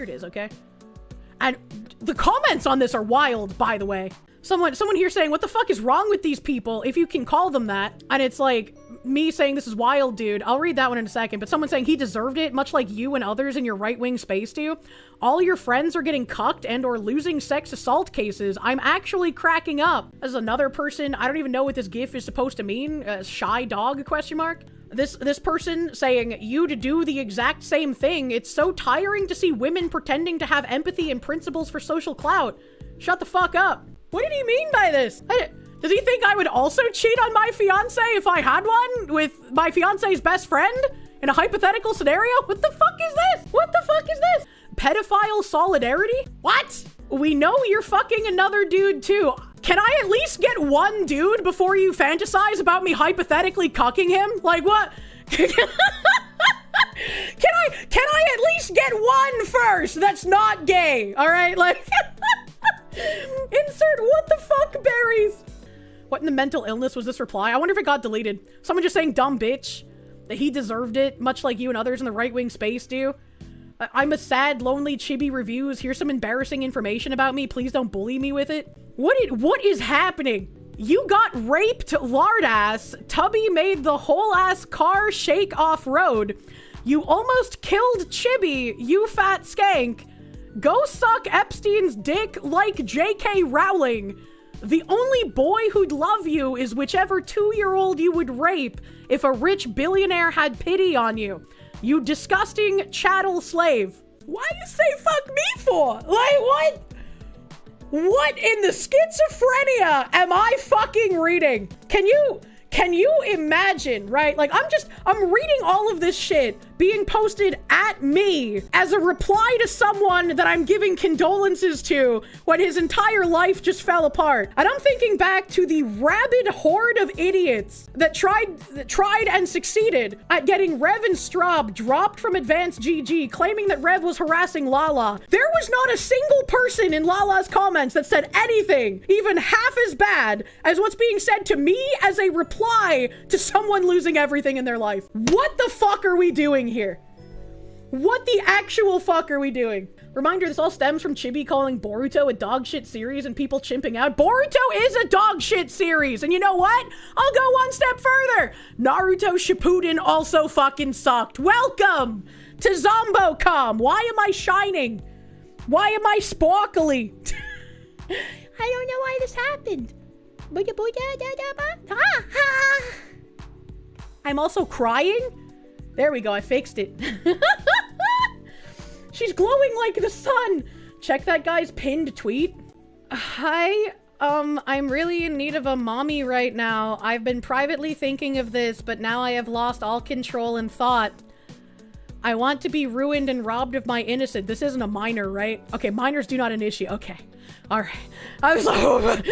Here it is, okay? And the comments on this are wild, by the way. Someone here saying, what the fuck is wrong with these people, if you can call them that? And it's like, me saying this is wild, dude. I'll read that one in a second, but someone saying he deserved it, much like you and others in your right-wing space do. All your friends are getting cucked and or losing sex assault cases. I'm actually cracking up. As another person, I don't even know what this gif is supposed to mean. Shy dog, question mark? This person saying, you to do the exact same thing. It's so tiring to see women pretending to have empathy and principles for social clout. Shut the fuck up. What did he mean by this? Does he think I would also cheat on my fiance if I had one with my fiance's best friend in a hypothetical scenario? What the fuck is this? What the fuck is this? Pedophile solidarity? What? We know you're fucking another dude too. Can I at least get one dude before you fantasize about me hypothetically cucking him? Like what? Can I at least get one first that's not gay? All right, like insert what the fuck berries. What in the mental illness was this reply? I wonder if it got deleted. Someone just saying dumb bitch, that he deserved it, much like you and others in the right-wing space do. I'm a sad, lonely Chibi Reviews. Here's some embarrassing information about me. Please don't bully me with it. What is happening? You got raped, lard ass. Tubby made the whole ass car shake off-road. You almost killed Chibi, you fat skank. Go suck Epstein's dick like J.K. Rowling. The only boy who'd love you is whichever 2-year-old you would rape if a rich billionaire had pity on you. You disgusting chattel slave. Why you say fuck me for? Like, what? What in the schizophrenia am I fucking reading? Can you imagine, right? Like, I'm reading all of this shit being posted at me as a reply to someone that I'm giving condolences to when his entire life just fell apart. And I'm thinking back to the rabid horde of idiots that tried and succeeded at getting Rev and Straub dropped from Advanced GG, claiming that Rev was harassing Lala. There was not a single person in Lala's comments that said anything even half as bad as what's being said to me as a reply to someone losing everything in their life. What the fuck are we doing here? What the actual fuck are we doing? Reminder, this all stems from Chibi calling Boruto a dog shit series and people chimping out. Boruto is a dog shit series, and you know what? I'll go one step further. Naruto Shippuden also fucking sucked. Welcome to ZomboCom. Why am I shining? Why am I sparkly? I don't know why this happened. I'm also crying? There we go, I fixed it. She's glowing like the sun. Check that guy's pinned tweet. Hi, I'm really in need of a mommy right now. I've been privately thinking of this, but now I have lost all control and thought. I want to be ruined and robbed of my innocence. This isn't a minor, right? Okay, minors do not initiate. Okay, all right. I was like,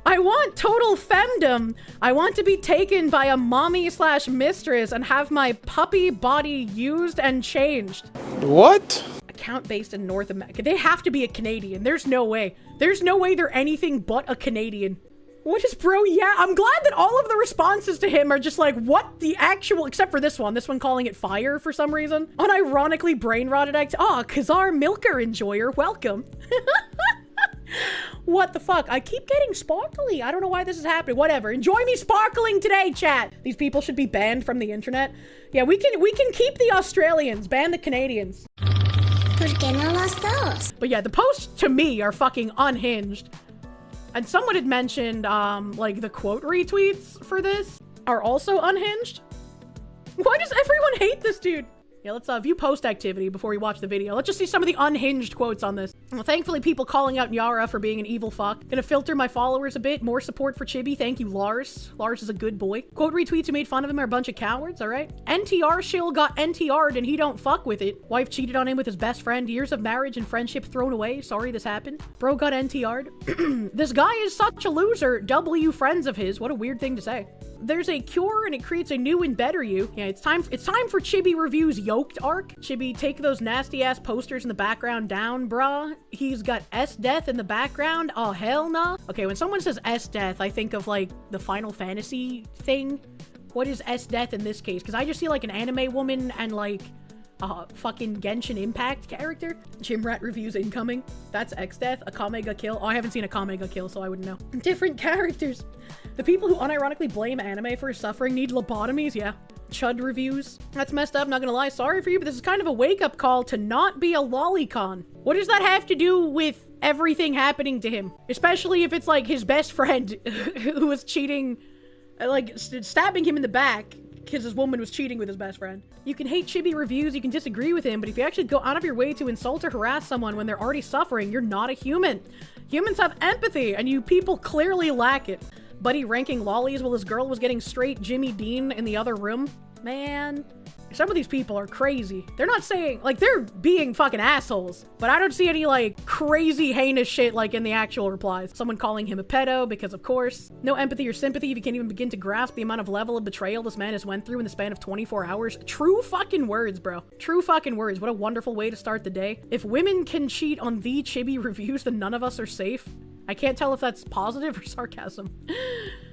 I want total femdom. I want to be taken by a mommy/mistress and have my puppy body used and changed. What? Account based in North America. They have to be a Canadian. There's no way. There's no way they're anything but a Canadian. What is bro? Yeah, I'm glad that all of the responses to him are just like, what the actual, except for this one calling it fire for some reason. Unironically brain rotted act. Oh, Kazar Milker enjoyer, welcome. What the fuck? I keep getting sparkly. I don't know why this is happening. Whatever. Enjoy me sparkling today, chat. These people should be banned from the internet. Yeah, we can keep the Australians, ban the Canadians. But yeah, the posts to me are fucking unhinged. And someone had mentioned, like the quote retweets for this are also unhinged. Why does everyone hate this dude? Yeah, let's view post activity before we watch the video. Let's just see some of the unhinged quotes on this. Well, thankfully, people calling out Nyara for being an evil fuck. Gonna filter my followers a bit. More support for Chibi. Thank you, Lars. Lars is a good boy. Quote retweets who made fun of him are a bunch of cowards, all right? NTR shill got NTR'd and he don't fuck with it. Wife cheated on him with his best friend. Years of marriage and friendship thrown away. Sorry this happened. Bro got NTR'd. This guy is such a loser. W friends of his. What a weird thing to say. There's a cure and it creates a new and better you. Yeah, it's time for Chibi Reviews Yoked arc. Chibi, take those nasty ass posters in the background down, bruh. He's got S-Death in the background. Oh, hell nah. Okay, when someone says S-Death, I think of like the Final Fantasy thing. What is S-Death in this case? Because I just see like an anime woman and like a fucking Genshin Impact character. Chimrat reviews incoming. That's X-Death. A Kamega kill. Oh, I haven't seen a Kamega kill, so I wouldn't know. Different characters. The people who unironically blame anime for suffering need lobotomies. Yeah. Chud reviews. That's messed up, not gonna lie. Sorry for you, but this is kind of a wake-up call to not be a lolicon. What does that have to do with everything happening to him? Especially if it's like his best friend who was cheating, like stabbing him in the back because his woman was cheating with his best friend. You can hate Chibi Reviews, you can disagree with him, but if you actually go out of your way to insult or harass someone when they're already suffering, you're not a human. Humans have empathy, and you people clearly lack it. Buddy ranking lollies while his girl was getting straight Jimmy Dean in the other room. Man, some of these people are crazy. They're not saying, like, they're being fucking assholes, but I don't see any, like, crazy heinous shit, like, in the actual replies. Someone calling him a pedo, because of course. No empathy or sympathy if you can't even begin to grasp the amount of level of betrayal this man has went through in the span of 24 hours. True fucking words, bro. True fucking words. What a wonderful way to start the day. If women can cheat on the Chibi Reviews, then none of us are safe. I can't tell if that's positive or sarcasm.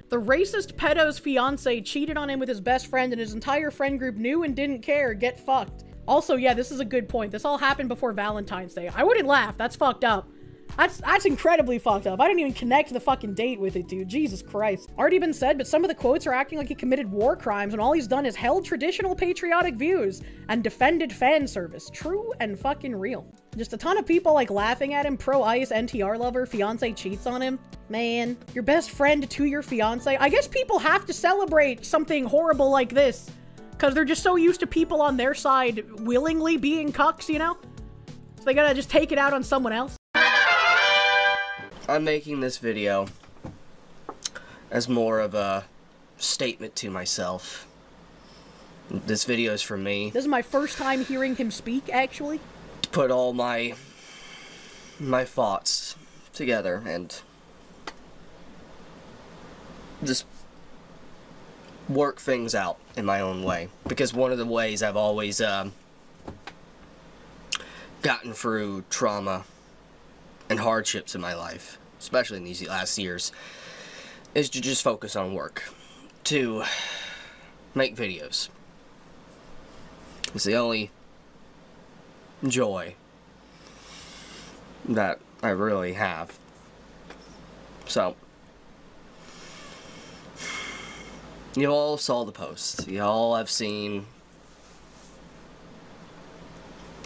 The racist pedo's fiancé cheated on him with his best friend and his entire friend group knew and didn't care. Get fucked. Also, yeah, this is a good point. This all happened before Valentine's Day. I wouldn't laugh. That's fucked up. That's incredibly fucked up. I didn't even connect the fucking date with it, dude. Jesus Christ. Already been said, but some of the quotes are acting like he committed war crimes when all he's done is held traditional patriotic views and defended fan service. True and fucking real. Just a ton of people like laughing at him. Pro-ice, NTR lover, fiance cheats on him. Man, your best friend to your fiance. I guess people have to celebrate something horrible like this because they're just so used to people on their side willingly being cucks, you know? So they gotta just take it out on someone else. I'm making this video as more of a statement to myself. This video is for me. This is my first time hearing him speak, actually. To put all my thoughts together and just work things out in my own way. Because one of the ways I've always gotten through trauma and hardships in my life, especially in these last years, is to just focus on work, to make videos. It's the only joy that I really have. So, you all saw the post. You all have seen.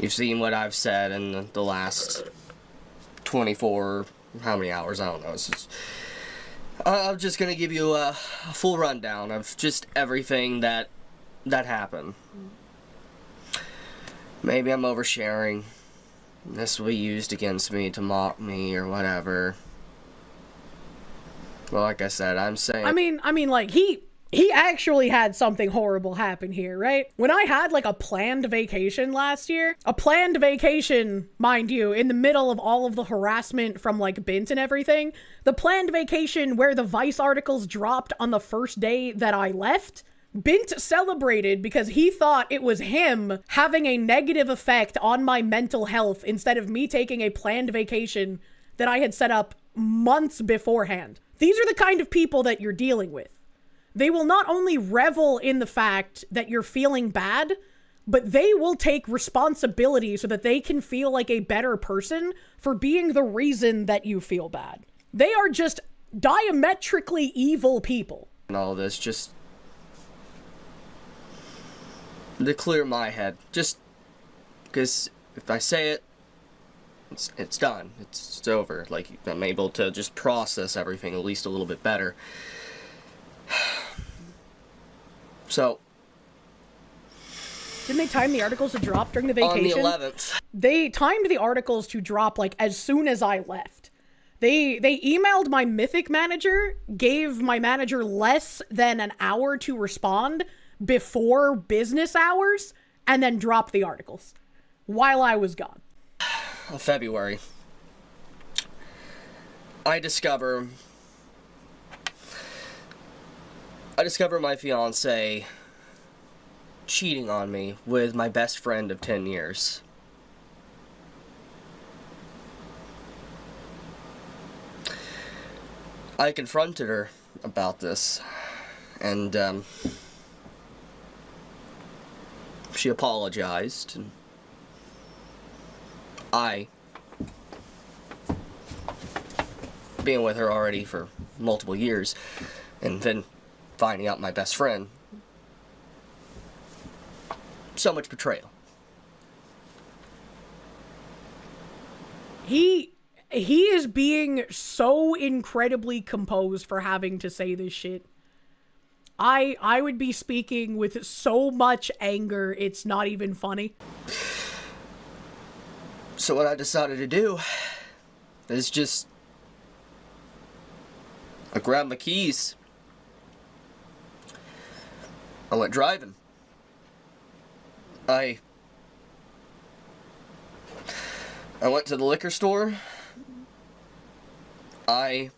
You've seen what I've said in the last 24, how many hours, I don't know. It's just, I'm just gonna give you a full rundown of just everything that happened. Maybe I'm oversharing. This will be used against me to mock me or whatever. Well, like I said, I'm saying. I mean, like, he actually had something horrible happen here, right? When I had, like, a planned vacation last year, a planned vacation, mind you, in the middle of all of the harassment from, like, Bint and everything, the planned vacation where the Vice articles dropped on the first day that I left, Bint celebrated because he thought it was him having a negative effect on my mental health instead of me taking a planned vacation that I had set up months beforehand. These are the kind of people that you're dealing with. They will not only revel in the fact that you're feeling bad, but they will take responsibility so that they can feel like a better person for being the reason that you feel bad. They are just diametrically evil people. And all this just to clear my head, just because if I say it, it's done. It's over. Like, I'm able to just process everything at least a little bit better. So, didn't they time the articles to drop during the vacation? On the 11th. They timed the articles to drop, like, as soon as I left. They emailed my Mythic manager, gave my manager less than an hour to respond before business hours, and then dropped the articles while I was gone. February. I discover my fiancé cheating on me with my best friend of 10 years. I confronted her about this, and she apologized, and I, being with her already for multiple years, and then finding out my best friend, so much betrayal. He is being so incredibly composed for having to say this shit. I would be speaking with so much anger, it's not even funny. So what I decided to do is just, I grabbed my keys, I went driving. I went to the liquor store. I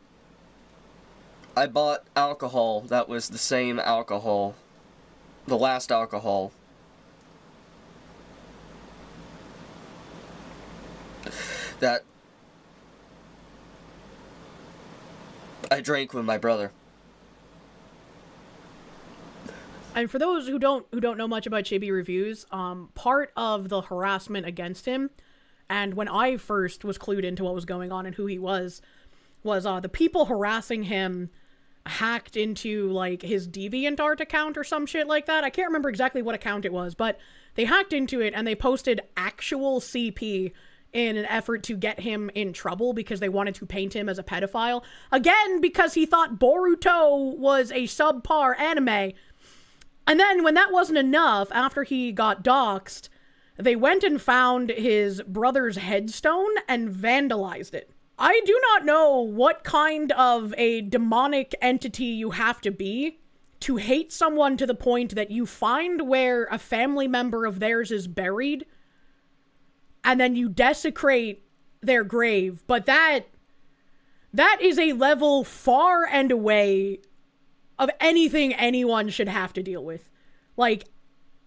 bought alcohol that was the same alcohol, the last alcohol that I drank with my brother. And for those who don't know much about Chibi Reviews, part of the harassment against him, and when I first was clued into what was going on and who he was the people harassing him hacked into, like, his DeviantArt account or some shit like that. I can't remember exactly what account it was, but they hacked into it and they posted actual CP in an effort to get him in trouble because they wanted to paint him as a pedophile. Again, because he thought Boruto was a subpar anime. And then when that wasn't enough, after he got doxxed, they went and found his brother's headstone and vandalized it. I do not know what kind of a demonic entity you have to be to hate someone to the point that you find where a family member of theirs is buried and then you desecrate their grave. But that is a level far and away of anything anyone should have to deal with. Like,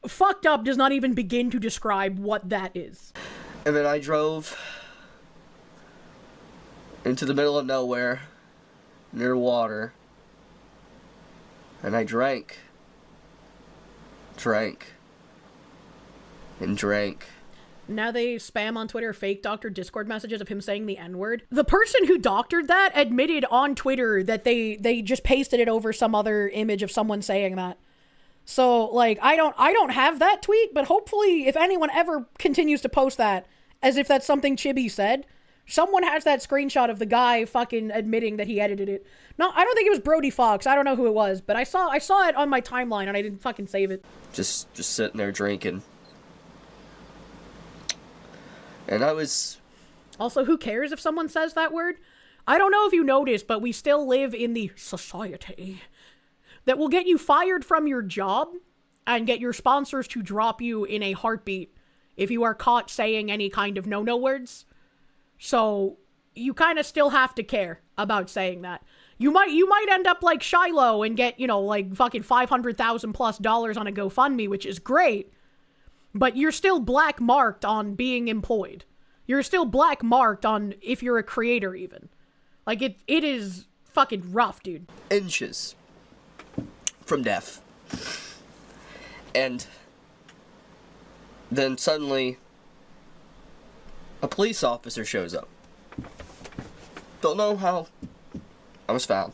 fucked up does not even begin to describe what that is. And then I drove into the middle of nowhere, near water, and I drank, and drank. Now they spam on Twitter fake doctored Discord messages of him saying the N-word. The person who doctored that admitted on Twitter that they just pasted it over some other image of someone saying that. So, like, I don't have that tweet, but hopefully if anyone ever continues to post that as if that's something Chibi said, someone has that screenshot of the guy fucking admitting that he edited it. No, I don't think it was Brody Fox. I don't know who it was, but I saw it on my timeline and I didn't fucking save it. Just sitting there drinking. And I was... Also, who cares if someone says that word? I don't know if you noticed, but we still live in the society that will get you fired from your job and get your sponsors to drop you in a heartbeat if you are caught saying any kind of no-no words. So, you kind of still have to care about saying that. You might end up like Shiloh and get, like fucking $500,000+ on a GoFundMe, which is great. But you're still black marked on being employed. You're still black marked on if you're a creator even. Like, it is fucking rough, dude. Inches from death. And then suddenly a police officer shows up. Don't know how I was found,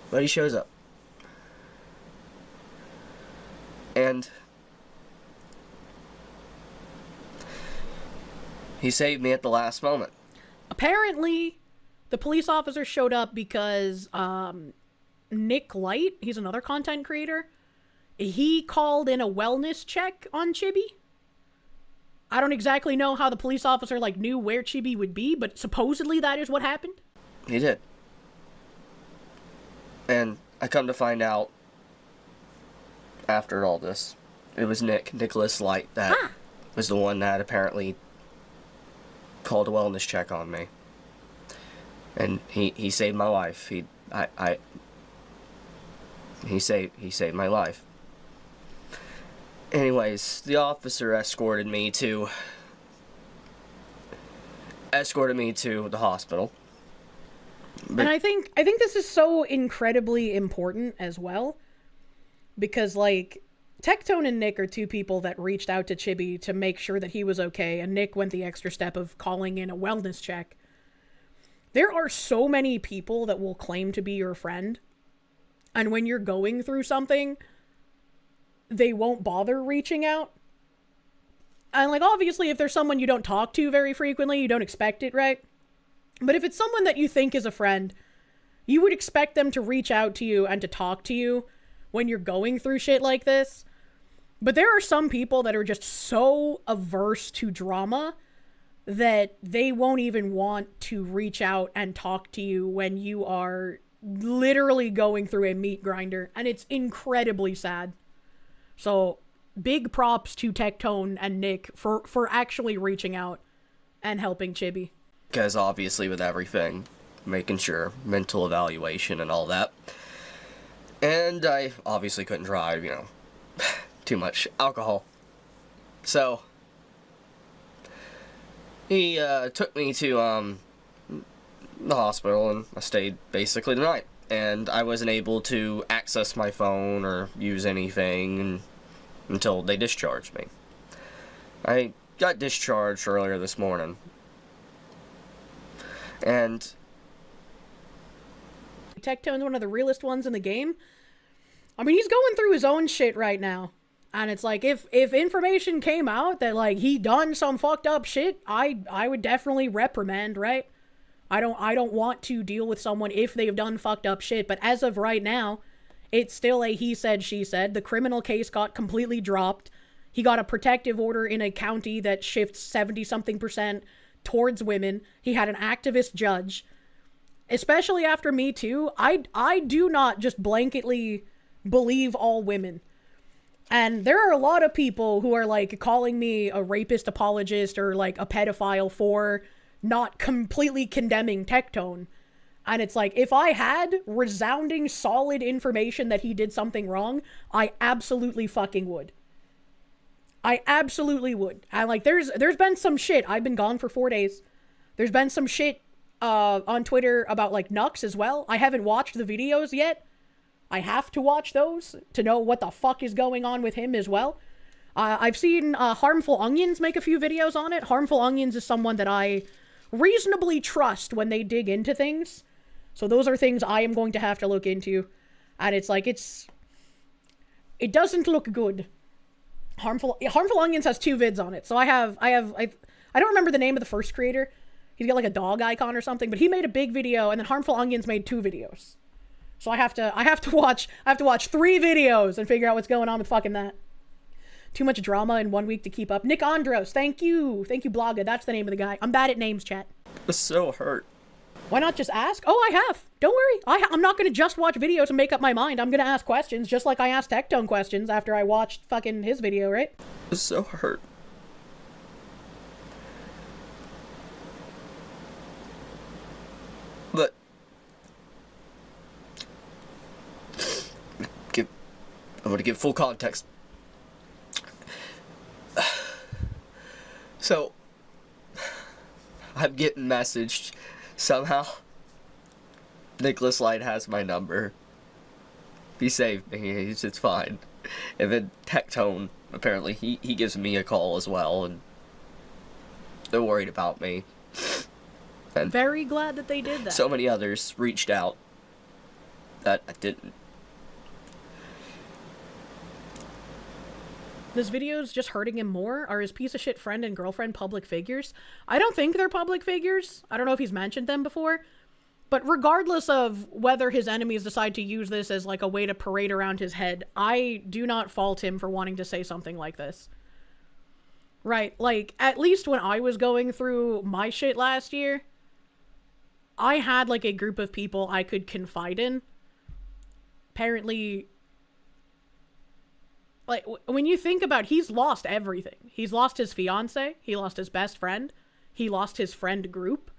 but he shows up. And he saved me at the last moment. Apparently, the police officer showed up because Nick Light, he's another content creator, he called in a wellness check on Chibi. I don't exactly know how the police officer, knew where Chibi would be, but supposedly that is what happened. He did. And I come to find out, after all this, it was Nicholas Light, that was the one that apparently called a wellness check on me. And he saved my life. He saved my life. Anyways, the officer escorted me to the hospital. And I think this is so incredibly important as well, because Tectone and Nick are two people that reached out to Chibi to make sure that he was okay, and Nick went the extra step of calling in a wellness check. There are so many people that will claim to be your friend, and when you're going through something, they won't bother reaching out. And, like, obviously, if there's someone you don't talk to very frequently, you don't expect it, right? But if it's someone that you think is a friend, you would expect them to reach out to you and to talk to you when you're going through shit like this. But there are some people that are just so averse to drama that they won't even want to reach out and talk to you when you are literally going through a meat grinder. And it's incredibly sad. So, big props to Tectone and Nick for actually reaching out and helping Chibi. Because obviously with everything, making sure mental evaluation and all that. And I obviously couldn't drive, you know, too much alcohol. So, he took me to the hospital, and I stayed basically the night. And I wasn't able to access my phone or use anything until they discharged me. I got discharged earlier this morning. And Tectone's one of the realest ones in the game. I mean, he's going through his own shit right now. And it's like, if information came out that, like, he done some fucked up shit, I would definitely reprimand, right? I don't want to deal with someone if they've done fucked up shit, but as of right now, it's still a he said, she said. The criminal case got completely dropped. He got a protective order in a county that shifts 70-something% towards women. He had an activist judge. Especially after Me Too, I do not just blanketly believe all women. And there are a lot of people who are, like, calling me a rapist apologist or, like, a pedophile for not completely condemning Tectone. And it's like, if I had resounding, solid information that he did something wrong, I absolutely fucking would. I absolutely would. And, like, there's been some shit. I've been gone for 4 days. There's been some shit on Twitter about, like, Nux as well. I haven't watched the videos yet. I have to watch those to know what the fuck is going on with him as well. I've seen Harmful Onions make a few videos on it. Harmful Onions is someone that I reasonably trust when they dig into things. So those are things I am going to have to look into. And it's like, it doesn't look good. Harmful Onions has 2 vids on it. So I don't remember the name of the first creator. He's got like a dog icon or something, but he made a big video, and then Harmful Onions made 2 videos. So I have to watch 3 videos and figure out what's going on with fucking that. Too much drama in 1 week to keep up. Nick Andros, thank you, Blaga. That's the name of the guy. I'm bad at names, chat. I'm so hurt. Why not just ask? Oh, I have. Don't worry. I'm not going to just watch videos and make up my mind. I'm going to ask questions, just like I asked Tectone questions after I watched fucking his video, right? I'm so hurt. But I'm going to give full context. So, I'm getting messaged somehow. Nicholas Light has my number. He saved me. It's fine. And then Tectone, apparently, he gives me a call as well, and they're worried about me. And very glad that they did that. So many others reached out that I didn't. This video's just hurting him more? Are his piece of shit friend and girlfriend public figures? I don't think they're public figures. I don't know if he's mentioned them before. But regardless of whether his enemies decide to use this as like a way to parade around his head, I do not fault him for wanting to say something like this. Right, like, at least when I was going through my shit last year, I had like a group of people I could confide in. Apparently, like, when you think about it, he's lost everything. He's lost his fiancée, he lost his best friend, he lost his friend group.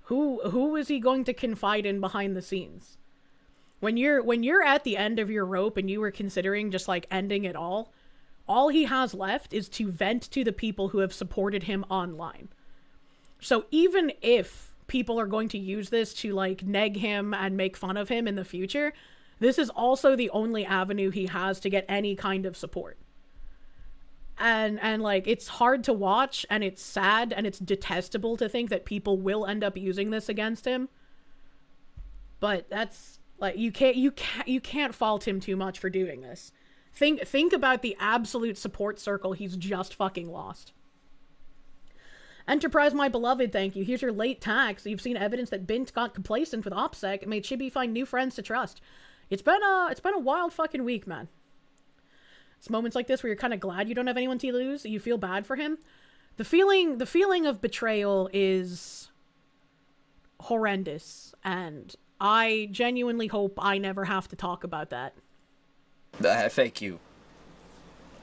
Who is he going to confide in behind the scenes? When you're at the end of your rope and you were considering just like ending it all he has left is to vent to the people who have supported him online. So even if people are going to use this to like neg him and make fun of him in the future, This is also the only avenue he has to get any kind of support. And like, it's hard to watch, and it's sad, and it's detestable to think that people will end up using this against him. But that's, like, you can't fault him too much for doing this. Think about the absolute support circle he's just fucking lost. Enterprise, my beloved, thank you. Here's your late tax. You've seen evidence that Bint got complacent with OPSEC and made Chibi find new friends to trust. It's been a wild fucking week, man. It's moments like this where you're kind of glad you don't have anyone to lose. You feel bad for him. The feeling of betrayal is horrendous, and I genuinely hope I never have to talk about that. Thank you.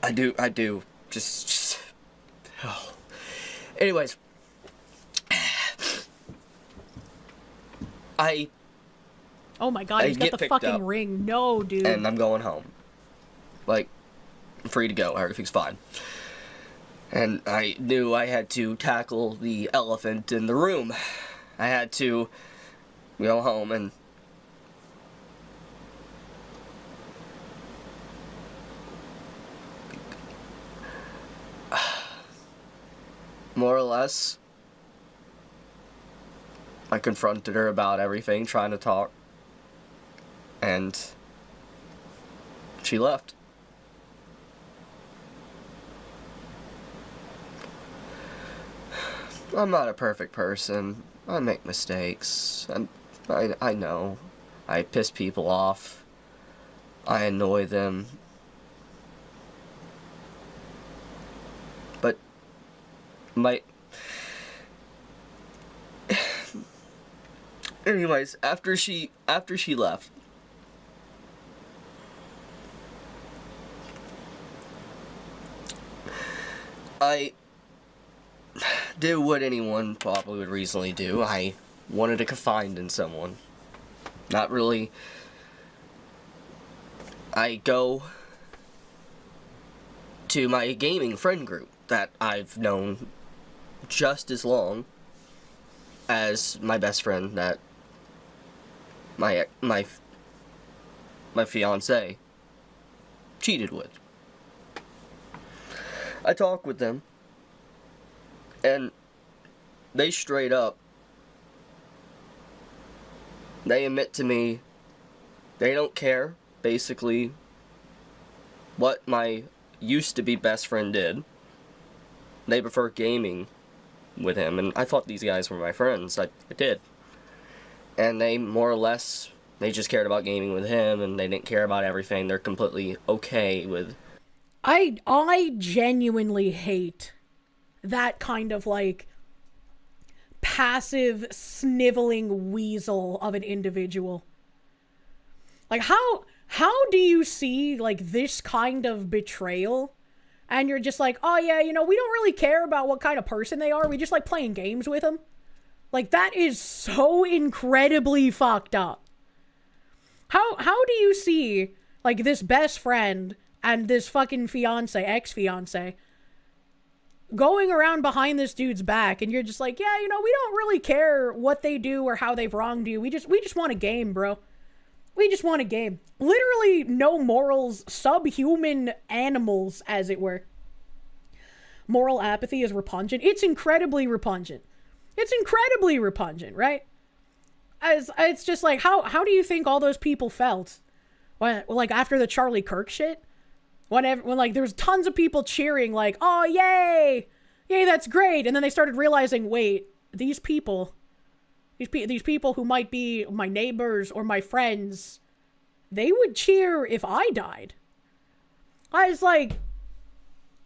I do. Just... Oh. Anyways. Oh my god, he's got the fucking ring. No, dude. And I'm going home. Like, I'm free to go. Everything's fine. And I knew I had to tackle the elephant in the room. I had to go home and... More or less, I confronted her about everything, trying to talk, and she left. I'm not a perfect person. I make mistakes. I know. I piss people off. I annoy them. But anyways, after she left, I did what anyone probably would reasonably do. I wanted to confide in someone. Not really. I go to my gaming friend group that I've known just as long as my best friend that my fiancée cheated with. I talk with them, and they straight up, they admit to me they don't care, basically, what my used-to-be best friend did. They prefer gaming with him, and I thought these guys were my friends. I did. And they, more or less, they just cared about gaming with him, and they didn't care about everything. They're completely okay with... I genuinely hate that kind of, like, passive, sniveling weasel of an individual. Like, how do you see, like, this kind of betrayal, and you're just like, oh yeah, you know, we don't really care about what kind of person they are, we just like playing games with them? Like, that is so incredibly fucked up. How do you see, like, this best friend and this fucking fiancé, ex-fiancé, going around behind this dude's back, and you're just like, yeah, you know, we don't really care what they do or how they've wronged you, we just want a game, bro. We just want a game. Literally no morals, subhuman animals, as it were. Moral apathy is repugnant. It's incredibly repugnant. It's incredibly repugnant, right? As it's just like, how do you think all those people felt when, like, after the Charlie Kirk shit? When like there was tons of people cheering, like, oh yay, that's great, and then they started realizing, wait, these people who might be my neighbors or my friends, they would cheer if I died. I was like,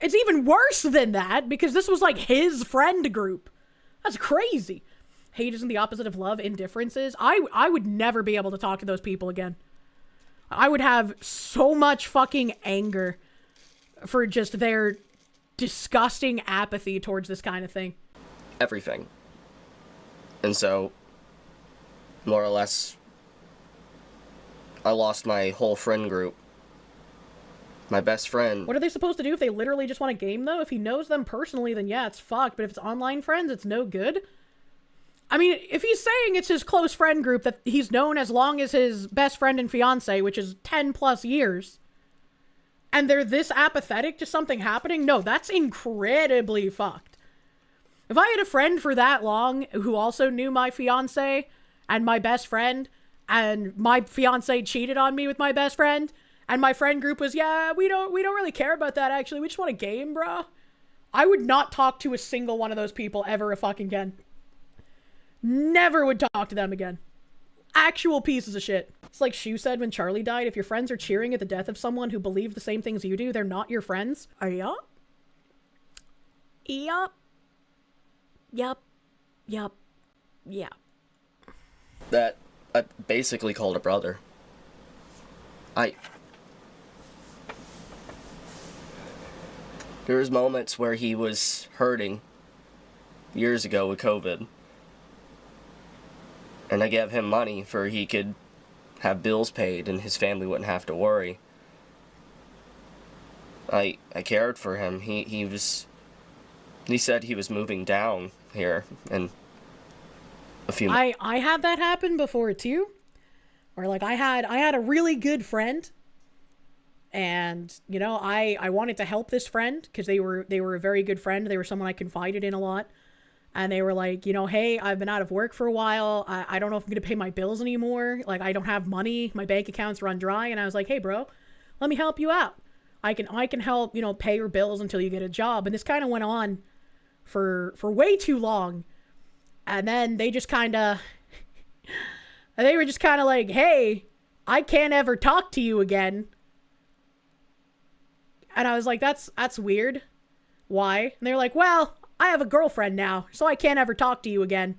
it's even worse than that, because this was like his friend group. That's crazy. Hate isn't the opposite of love, indifference is. I would never be able to talk to those people again. I would have so much fucking anger for just their disgusting apathy towards this kind of thing. Everything. And so, more or less, I lost my whole friend group. My best friend. What are they supposed to do if they literally just want a game, though? If he knows them personally, then yeah, it's fucked. But if it's online friends, it's no good. I mean, if he's saying it's his close friend group that he's known as long as his best friend and fiance, which is 10 plus years, and they're this apathetic to something happening, no, that's incredibly fucked. If I had a friend for that long who also knew my fiance and my best friend, and my fiance cheated on me with my best friend, and my friend group was, yeah, we don't really care about that, actually, we just want a game, bro. I would not talk to a single one of those people ever a fucking again. Never would talk to them again. Actual pieces of shit. It's like Shu said when Charlie died, if your friends are cheering at the death of someone who believed the same things you do, they're not your friends. Yup. Yup. Yup. Yup. Yeah. That I basically called a brother. There was moments where he was hurting years ago with COVID. And I gave him money for he could have bills paid and his family wouldn't have to worry. I cared for him. He said he was moving down here in a few months. I had that happen before too. Or like I had a really good friend, and you know, I wanted to help this friend because they were a very good friend. They were someone I confided in a lot. And they were like, you know, hey, I've been out of work for a while. I don't know if I'm going to pay my bills anymore. Like, I don't have money. My bank accounts run dry. And I was like, hey, bro, let me help you out. I can help, you know, pay your bills until you get a job. And this kind of went on for way too long. And then they just kind of, they were just kind of like, hey, I can't ever talk to you again. And I was like, that's weird. Why? And they were like, well, I have a girlfriend now, so I can't ever talk to you again.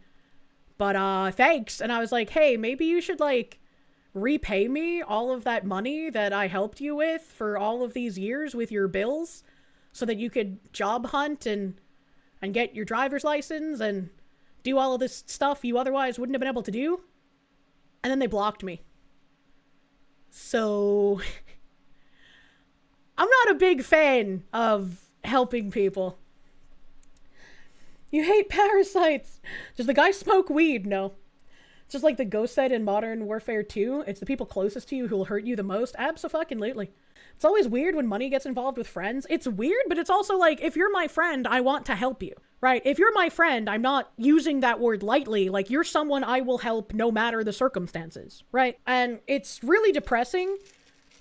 But, thanks. And I was like, hey, maybe you should, like, repay me all of that money that I helped you with for all of these years with your bills so that you could job hunt and get your driver's license and do all of this stuff you otherwise wouldn't have been able to do. And then they blocked me. So, I'm not a big fan of helping people. You hate parasites. Does the guy smoke weed? No. It's just like the ghost said in Modern Warfare 2. It's the people closest to you who will hurt you the most. Abso-fucking-lutely. It's always weird when money gets involved with friends. It's weird, but it's also like, if you're my friend, I want to help you, right? If you're my friend, I'm not using that word lightly. Like, you're someone I will help no matter the circumstances, right? And it's really depressing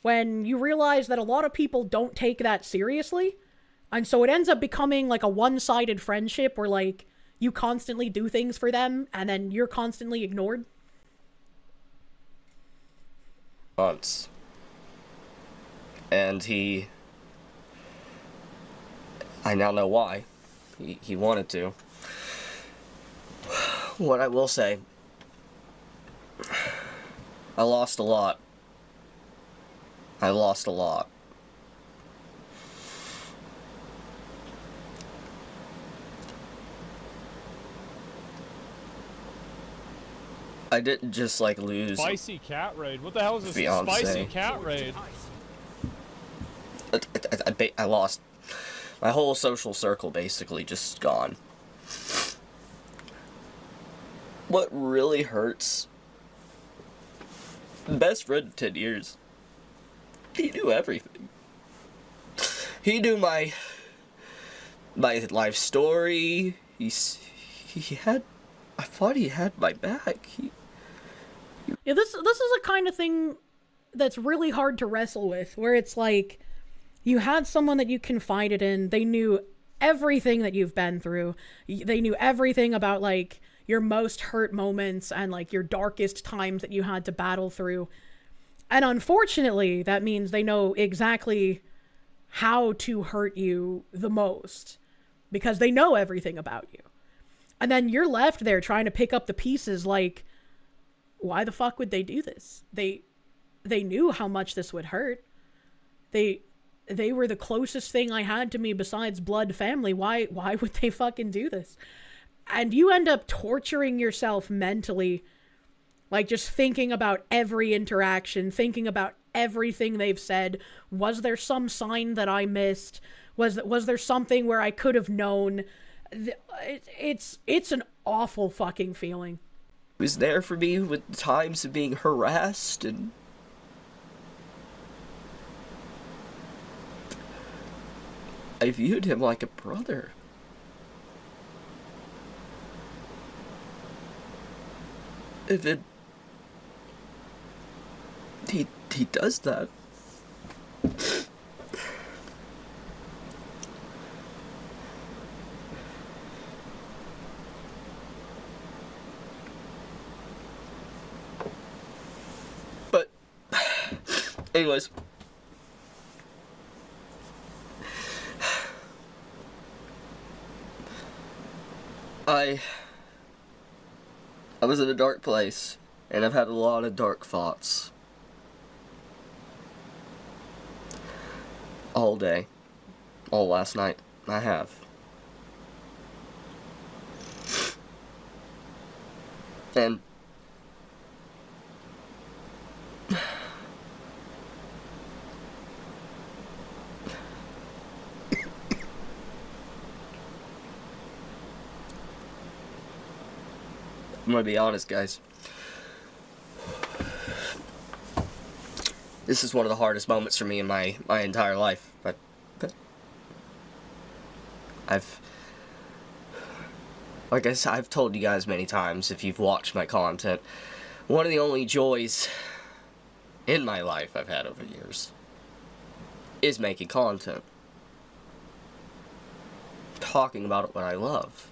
when you realize that a lot of people don't take that seriously. And so it ends up becoming like a one-sided friendship where like you constantly do things for them and then you're constantly ignored. Months. And I now know why. He wanted to. What I will say, I lost a lot. I lost a lot. I didn't just like lose. Spicy cat raid. What the hell is this Fiancé. spicy cat raid? I lost my whole social circle, basically just gone. What really hurts? Best friend of 10 years. He knew everything. He knew my life story. He had. I thought he had my back. Yeah, this is a kind of thing that's really hard to wrestle with, where it's like, you had someone that you confided in, they knew everything that you've been through, they knew everything about, like, your most hurt moments and, like, your darkest times that you had to battle through, and unfortunately, that means they know exactly how to hurt you the most, because they know everything about you. And then you're left there trying to pick up the pieces, like, why the fuck would they do this? They knew how much this would hurt. They were the closest thing I had to me besides blood family. Why would they fucking do this? And you end up torturing yourself mentally, like just thinking about every interaction, thinking about everything they've said. Was there some sign that I missed? Was there something where I could have known? It's an awful fucking feeling. He was there for me with times of being harassed, and I viewed him like a brother. If it... He does that. But, anyways. I was in a dark place, and I've had a lot of dark thoughts. All day. All last night. I have. And I'm gonna be honest, guys. This is one of the hardest moments for me in my entire life. But like I said, I've told you guys many times, if you've watched my content, one of the only joys in my life I've had over the years is making content. Talking about what I love.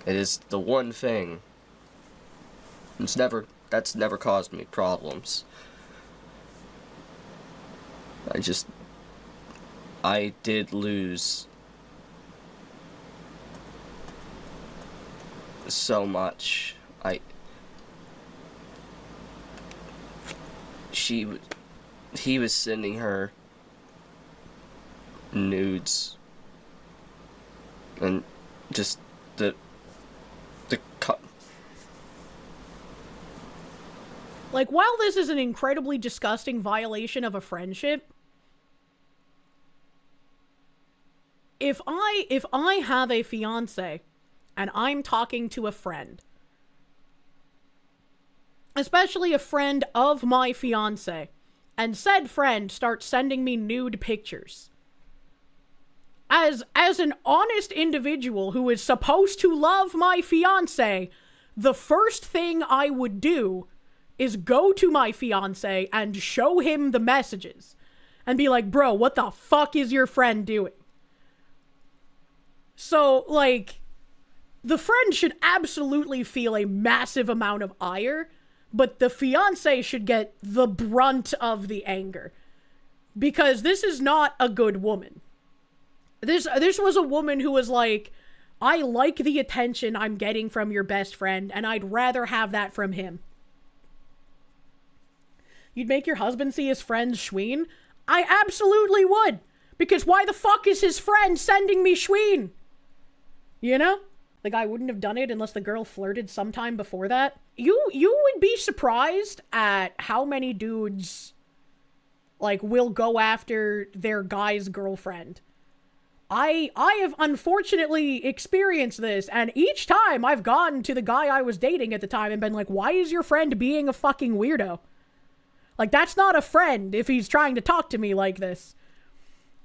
It is the one thing that's never caused me problems. I did lose so much. He was sending her nudes, and just the Like, while this is an incredibly disgusting violation of a friendship, if I have a fiancé and I'm talking to a friend, especially a friend of my fiancé, and said friend starts sending me nude pictures, as an honest individual who is supposed to love my fiancé, the first thing I would do is go to my fiancé and show him the messages and be like, bro, what the fuck is your friend doing? So, like, the friend should absolutely feel a massive amount of ire, but the fiancé should get the brunt of the anger. Because this is not a good woman. This was a woman who was like, I like the attention I'm getting from your best friend, and I'd rather have that from him. You'd make your husband see his friend's schween? I absolutely would. Because why the fuck is his friend sending me schween? You know? The guy wouldn't have done it unless the girl flirted sometime before that. You would be surprised at how many dudes, like, will go after their guy's girlfriend. I have unfortunately experienced this, and each time I've gone to the guy I was dating at the time and been like, why is your friend being a fucking weirdo? Like, that's not a friend if he's trying to talk to me like this.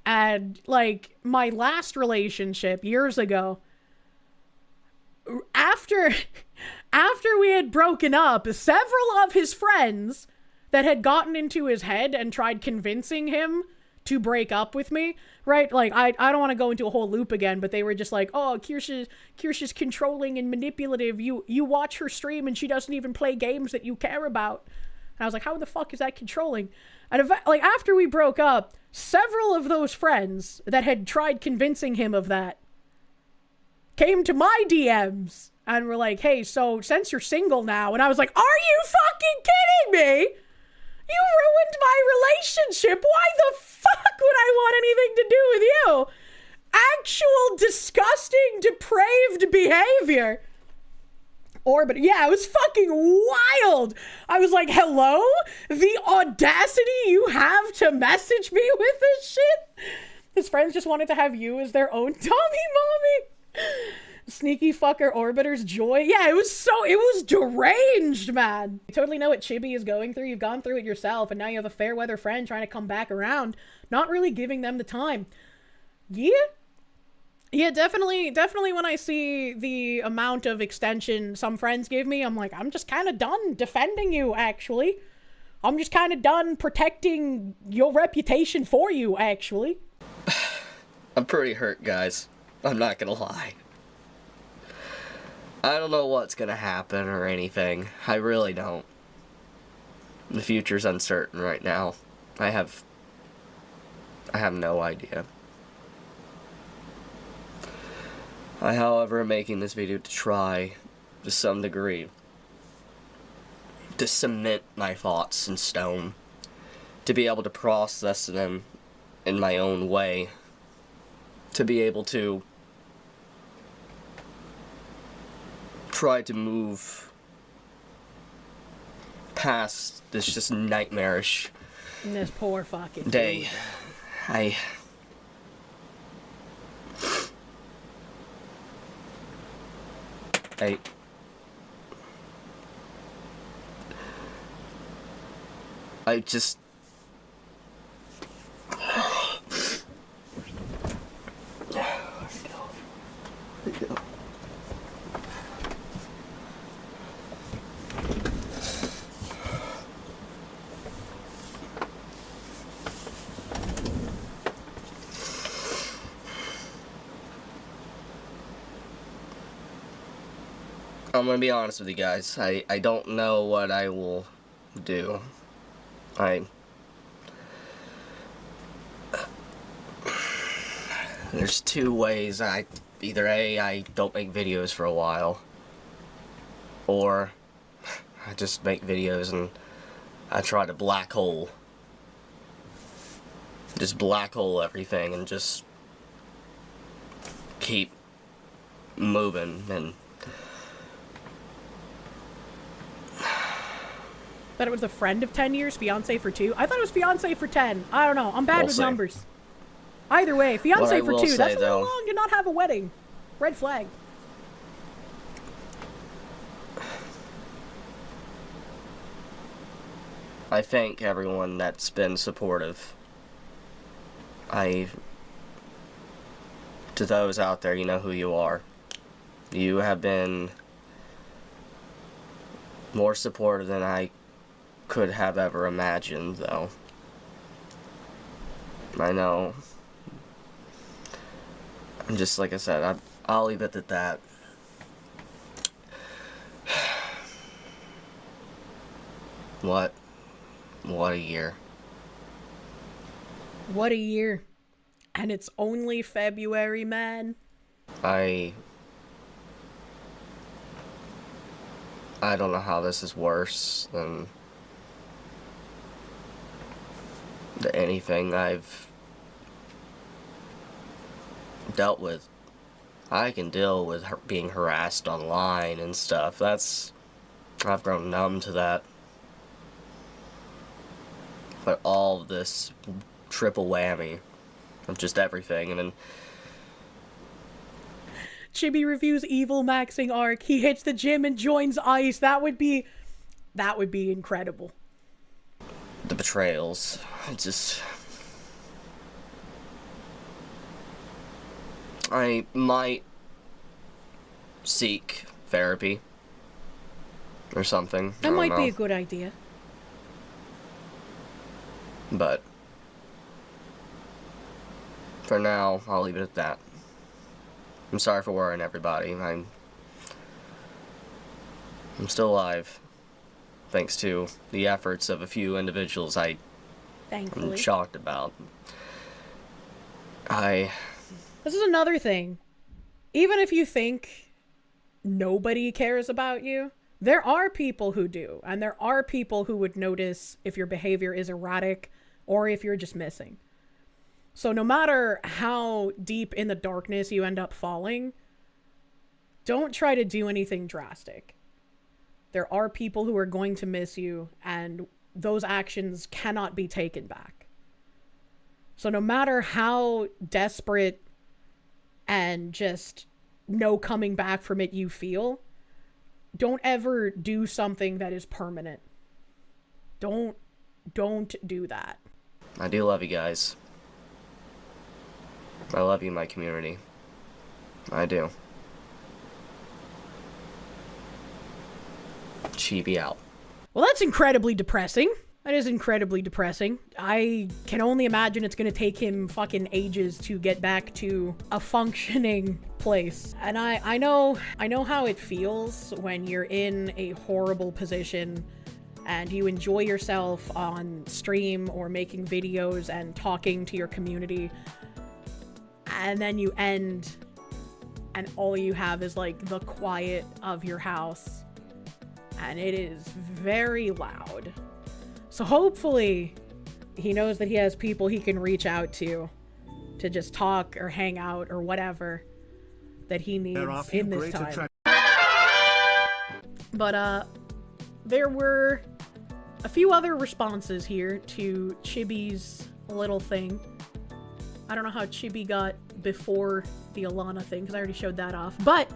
And, like, my last relationship years ago, after we had broken up, several of his friends that had gotten into his head and tried convincing him to break up with me, right? Like, I don't want to go into a whole loop again, but they were just like, oh, Kirsche's controlling and manipulative. You watch her stream and she doesn't even play games that you care about. And I was like, how the fuck is that controlling? And like, after we broke up, several of those friends that had tried convincing him of that came to my DMs and were like, hey, so since you're single now, and I was like, are you fucking kidding me? You ruined my relationship. Why the fuck would I want anything to do with you? Actual disgusting, depraved behavior. But yeah, it was fucking wild. I was like, hello? The audacity you have to message me with this shit? His friends just wanted to have you as their own Tommy mommy. Sneaky fucker Orbiter's joy. Yeah, it was deranged, man. You totally know what Chibi is going through. You've gone through it yourself, and now you have a fair weather friend trying to come back around, not really giving them the time. Yeah? Yeah, definitely when I see the amount of extension some friends give me, I'm like, I'm just kind of done defending you, actually. I'm just kind of done protecting your reputation for you, actually. I'm pretty hurt, guys. I'm not gonna lie. I don't know what's gonna happen or anything. I really don't. The future's uncertain right now. I have no idea. I, however, am making this video to try, to some degree, to cement my thoughts in stone, to be able to process them in my own way, to be able to try to move past this just nightmarish This poor fucking day. Dude. I just... I'm gonna be honest with you guys. I don't know what I will do. There's two ways. Either A, I don't make videos for a while, or I just make videos and I try to black hole. Just black hole everything and just keep moving. And Thought it was a friend of 10 years, fiancé for 2. I thought it was fiancé for 10. I don't know. I'm bad with numbers. Either way, fiancé for 2. That's a little long to not have a wedding. Red flag. I thank everyone that's been supportive. To those out there, you know who you are. You have been more supportive than I could have ever imagined, though. I know. I'm just, like I said, I'll leave it at that. What a year. What a year. And it's only February, man. I don't know how this is worse than anything I've dealt with. I can deal with being harassed online and stuff. I've grown numb to that. But all of this triple whammy of just everything, and then Chibi Reviews evil maxing arc. He hits the gym and joins ICE. That would be incredible. The betrayals. I might seek therapy or something. That might be a good idea. But for now, I'll leave it at that. I'm sorry for worrying everybody. I'm still alive, thanks to the efforts of a few individuals I'm shocked about. This is another thing. Even if you think nobody cares about you, there are people who do, and there are people who would notice if your behavior is erratic or if you're just missing. So no matter how deep in the darkness you end up falling, don't try to do anything drastic. There are people who are going to miss you, and those actions cannot be taken back. So no matter how desperate and just no coming back from it you feel, don't ever do something that is permanent. Don't do that. I do love you guys. I love you, my community. I do. Chibi out. Well, that's incredibly depressing. That is incredibly depressing. I can only imagine it's gonna take him fucking ages to get back to a functioning place. And I know how it feels when you're in a horrible position and you enjoy yourself on stream or making videos and talking to your community, and then you end and all you have is like the quiet of your house and it is very loud. So hopefully he knows that he has people he can reach out to just talk or hang out or whatever that he needs in this time. But there were a few other responses here to Chibi's little thing. I don't know how Chibi got before the Alana thing, because I already showed that off. But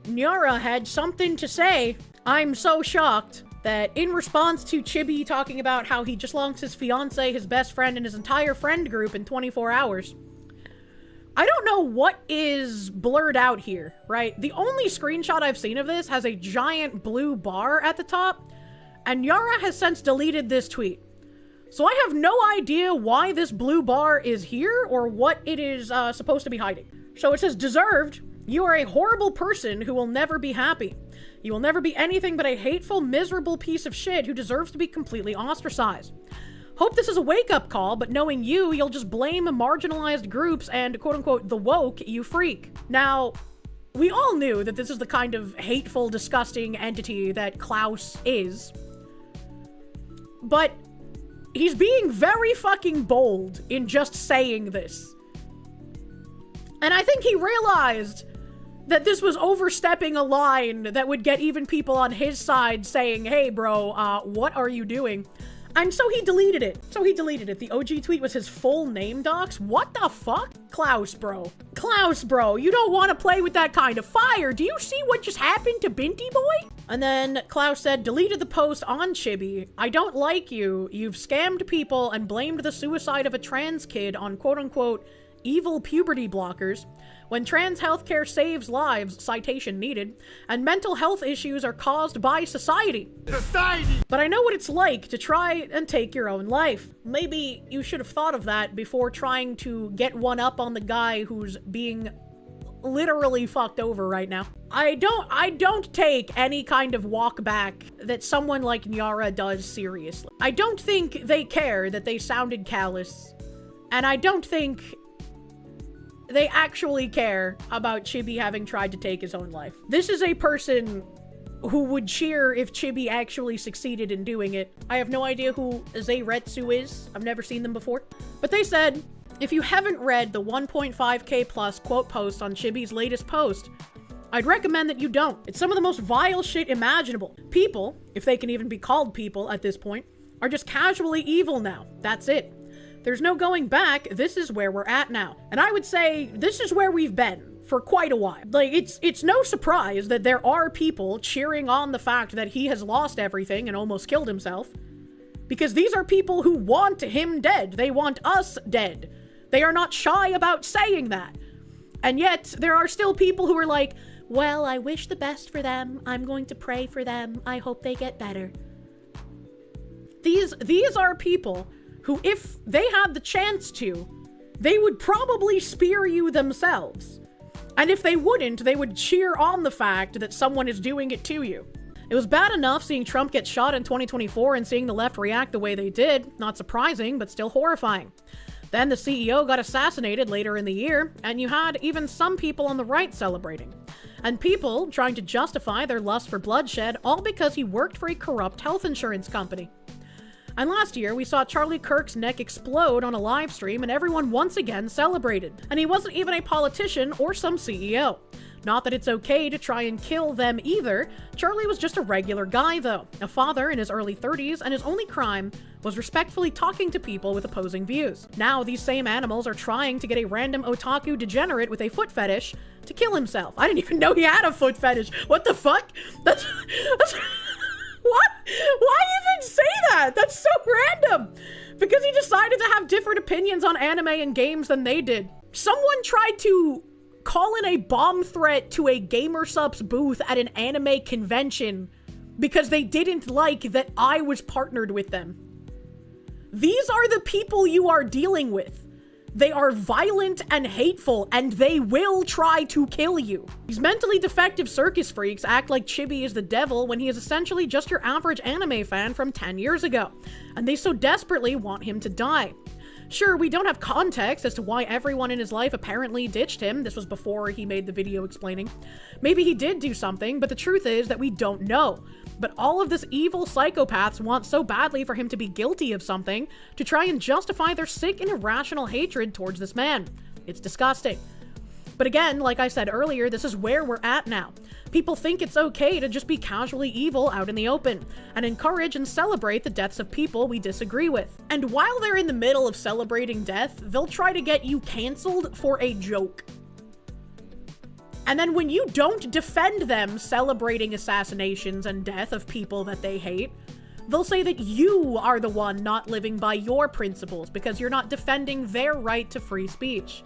Nyara had something to say. I'm so shocked that in response to Chibi talking about how he just lost his fiancée, his best friend, and his entire friend group in 24 hours, I don't know what is blurred out here, right? The only screenshot I've seen of this has a giant blue bar at the top, and Nyara has since deleted this tweet. So I have no idea why this blue bar is here or what it is supposed to be hiding. So it says, deserved. You are a horrible person who will never be happy. You will never be anything but a hateful, miserable piece of shit who deserves to be completely ostracized. Hope this is a wake-up call, but knowing you, you'll just blame marginalized groups and quote-unquote the woke, you freak. Now, we all knew that this is the kind of hateful, disgusting entity that Klaus is. But he's being very fucking bold in just saying this. And I think he realized that this was overstepping a line that would get even people on his side saying, hey bro, what are you doing? And so he deleted it. The OG tweet was his full name docs. What the fuck? Klaus, bro. Klaus, bro, you don't want to play with that kind of fire. Do you see what just happened to Binty Boy? And then Klaus said, deleted the post on Chibi. I don't like you. You've scammed people and blamed the suicide of a trans kid on quote-unquote evil puberty blockers, when trans healthcare saves lives, citation needed, and mental health issues are caused by society. But I know what it's like to try and take your own life. Maybe you should have thought of that before trying to get one up on the guy who's being literally fucked over right now. I don't take any kind of walk back that someone like Nyara does seriously. I don't think they care that they sounded callous, and I don't think they actually care about Chibi having tried to take his own life. This is a person who would cheer if Chibi actually succeeded in doing it. I have no idea who Zayretsu is. I've never seen them before. But they said, if you haven't read the 1.5k plus quote post on Chibi's latest post, I'd recommend that you don't. It's some of the most vile shit imaginable. People, if they can even be called people at this point, are just casually evil now. That's it. There's no going back. This is where we're at now. And I would say this is where we've been for quite a while. Like, it's no surprise that there are people cheering on the fact that he has lost everything and almost killed himself. Because these are people who want him dead. They want us dead. They are not shy about saying that. And yet, there are still people who are like, well, I wish the best for them. I'm going to pray for them. I hope they get better. These are people who, if they had the chance to, they would probably spear you themselves. And if they wouldn't, they would cheer on the fact that someone is doing it to you. It was bad enough seeing Trump get shot in 2024 and seeing the left react the way they did. Not surprising, but still horrifying. Then the CEO got assassinated later in the year, and you had even some people on the right celebrating. And people trying to justify their lust for bloodshed, all because he worked for a corrupt health insurance company. And last year, we saw Charlie Kirk's neck explode on a live stream and everyone once again celebrated. And he wasn't even a politician or some CEO. Not that it's okay to try and kill them either. Charlie was just a regular guy though, a father in his early 30s, and his only crime was respectfully talking to people with opposing views. Now these same animals are trying to get a random otaku degenerate with a foot fetish to kill himself. I didn't even know he had a foot fetish. What the fuck? That's what? Why even say that? That's so random. Because he decided to have different opinions on anime and games than they did. Someone tried to call in a bomb threat to a GamerSupps booth at an anime convention because they didn't like that I was partnered with them. These are the people you are dealing with. They are violent and hateful, and they will try to kill you. These mentally defective circus freaks act like Chibi is the devil when he is essentially just your average anime fan from 10 years ago, and they so desperately want him to die. Sure, we don't have context as to why everyone in his life apparently ditched him. This was before he made the video explaining. Maybe he did do something, but the truth is that we don't know. But all of this evil psychopaths want so badly for him to be guilty of something to try and justify their sick and irrational hatred towards this man. It's disgusting. But again, like I said earlier, this is where we're at now. People think it's okay to just be casually evil out in the open, and encourage and celebrate the deaths of people we disagree with. And while they're in the middle of celebrating death, they'll try to get you canceled for a joke. And then when you don't defend them celebrating assassinations and death of people that they hate, they'll say that you are the one not living by your principles because you're not defending their right to free speech.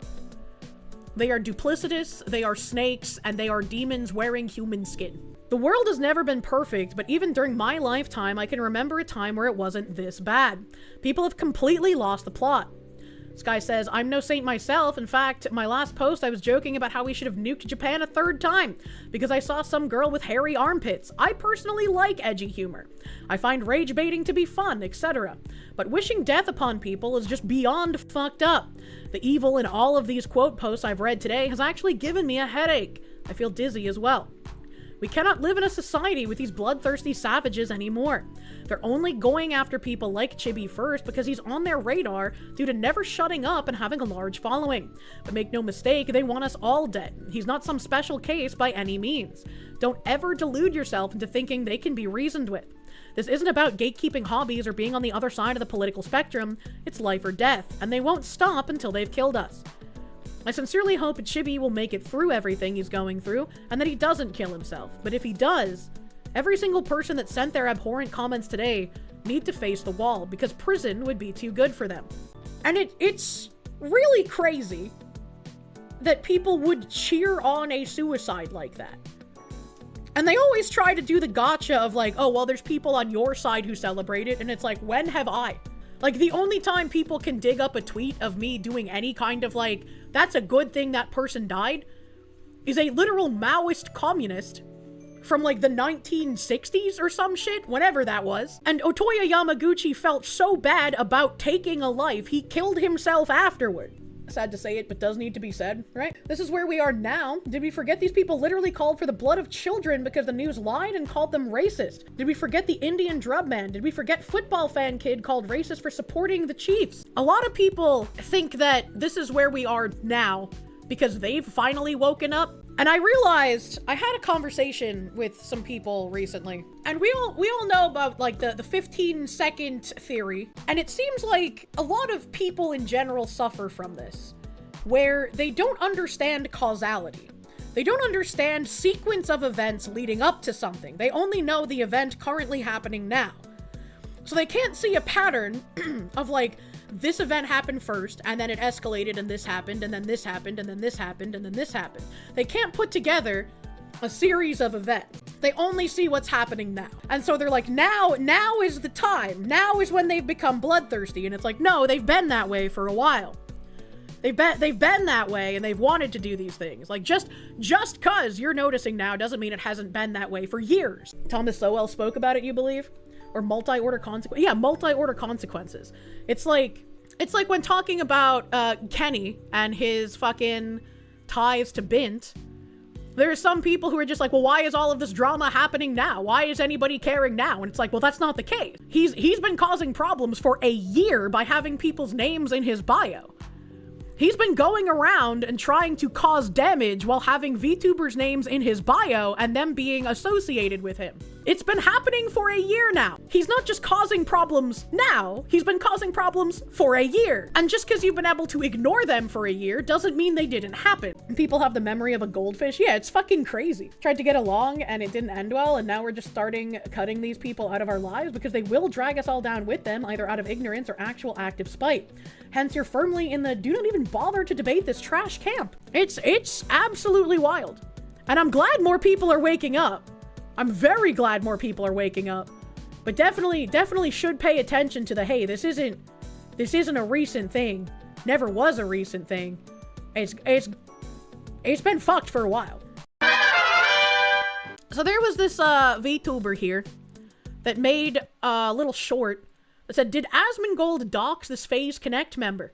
They are duplicitous, they are snakes, and they are demons wearing human skin. The world has never been perfect, but even during my lifetime, I can remember a time where it wasn't this bad. People have completely lost the plot. This guy says, I'm no saint myself. In fact, my last post, I was joking about how we should have nuked Japan a third time because I saw some girl with hairy armpits. I personally like edgy humor. I find rage baiting to be fun, etc. But wishing death upon people is just beyond fucked up. The evil in all of these quote posts I've read today has actually given me a headache. I feel dizzy as well. We cannot live in a society with these bloodthirsty savages anymore. They're only going after people like Chibi first because he's on their radar due to never shutting up and having a large following. But make no mistake, they want us all dead. He's not some special case by any means. Don't ever delude yourself into thinking they can be reasoned with. This isn't about gatekeeping hobbies or being on the other side of the political spectrum. It's life or death, and they won't stop until they've killed us. I sincerely hope Chibi will make it through everything he's going through, and that he doesn't kill himself. But if he does, every single person that sent their abhorrent comments today need to face the wall, because prison would be too good for them. And it's really crazy that people would cheer on a suicide like that. And they always try to do the gotcha of like, oh, well, there's people on your side who celebrate it, and it's like, when have I? Like, the only time people can dig up a tweet of me doing any kind of like, that's a good thing that person died, is a literal Maoist communist from like the 1960s or some shit, whenever that was. And Otoya Yamaguchi felt so bad about taking a life, he killed himself afterward. Sad to say it, but does need to be said, right? This is where we are now. Did we forget these people literally called for the blood of children because the news lied and called them racist? Did we forget the Indian drug man? Did we forget football fan kid called racist for supporting the Chiefs? A lot of people think that this is where we are now because they've finally woken up. And I realized I had a conversation with some people recently, and we all know about like the 15-second theory, and it seems like a lot of people in general suffer from this, where they don't understand causality. They don't understand sequence of events leading up to something. They only know the event currently happening now. So they can't see a pattern of like, this event happened first, and then it escalated, and this happened, and then this happened, and then this happened, and then this happened. They can't put together a series of events. They only see what's happening now. And so they're like, now is the time. Now is when they've become bloodthirsty. And it's like, no, they've been that way for a while. They've been that way, and they've wanted to do these things. Like, just cause you're noticing now doesn't mean it hasn't been that way for years. Thomas Sowell spoke about it, you believe? Or multi-order consequences. Yeah, multi-order consequences. It's like when talking about Kenny and his fucking ties to Bint. There are some people who are just like, well, why is all of this drama happening now? Why is anybody caring now? And it's like, well, that's not the case. He's been causing problems for a year by having people's names in his bio. He's been going around and trying to cause damage while having VTubers' names in his bio and them being associated with him. It's been happening for a year now. He's not just causing problems now, he's been causing problems for a year. And just because you've been able to ignore them for a year doesn't mean they didn't happen. And people have the memory of a goldfish. Yeah, it's fucking crazy. Tried to get along and it didn't end well, and now we're just starting cutting these people out of our lives because they will drag us all down with them, either out of ignorance or actual active spite. Hence, you're firmly in the do not even bother to debate this trash camp. It's absolutely wild. And I'm glad more people are waking up. I'm very glad more people are waking up. But definitely should pay attention to the, hey, this isn't a recent thing. Never was a recent thing. It's been fucked for a while. So there was this VTuber here that made a little short that said, did Asmongold dox this FaZe Connect member?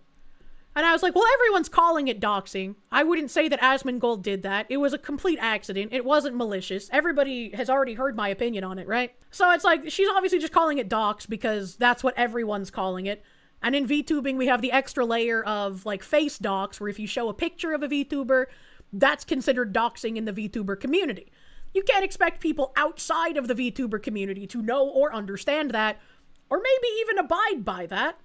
And I was like, well, everyone's calling it doxing. I wouldn't say that Asmongold did that. It was a complete accident. It wasn't malicious. Everybody has already heard my opinion on it, right? So it's like, she's obviously just calling it dox because that's what everyone's calling it. And in VTubing, we have the extra layer of like face dox, where if you show a picture of a VTuber, that's considered doxing in the VTuber community. You can't expect people outside of the VTuber community to know or understand that, or maybe even abide by that.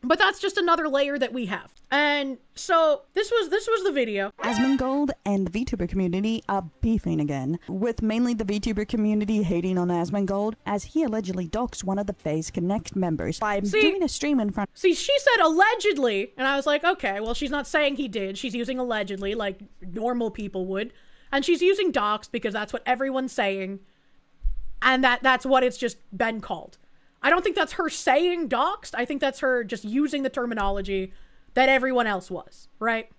But that's just another layer that we have. And so this was the video. Asmongold and the VTuber community are beefing again, with mainly the VTuber community hating on Asmongold as he allegedly doxed one of the FaZe Connect members by doing a stream in front. See, she said allegedly, and I was like, okay, well, she's not saying he did. She's using allegedly like normal people would. And she's using doxed because that's what everyone's saying. And that's what it's just been called. I don't think that's her saying doxed. I think that's her just using the terminology that everyone else was, right?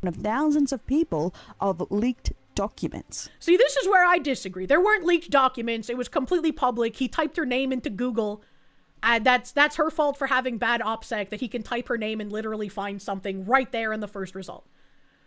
Of thousands of people of leaked documents. See, this is where I disagree. There weren't leaked documents. It was completely public. He typed her name into Google. And that's her fault for having bad OPSEC, that he can type her name and literally find something right there in the first result.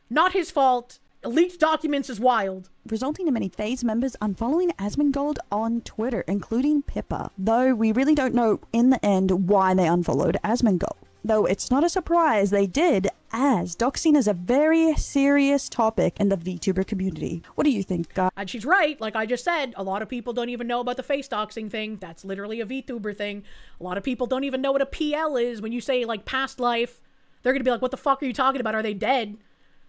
Not his fault. Leaked documents is wild. Resulting in many FaZe members unfollowing Asmongold on Twitter, including Pippa. Though we really don't know in the end why they unfollowed Asmongold. Though it's not a surprise they did, as doxing is a very serious topic in the VTuber community. What do you think, guys? And she's right. Like I just said, a lot of people don't even know about the face doxing thing. That's literally a VTuber thing. A lot of people don't even know what a PL is. When you say like past life, they're gonna be like, what the fuck are you talking about? Are they dead?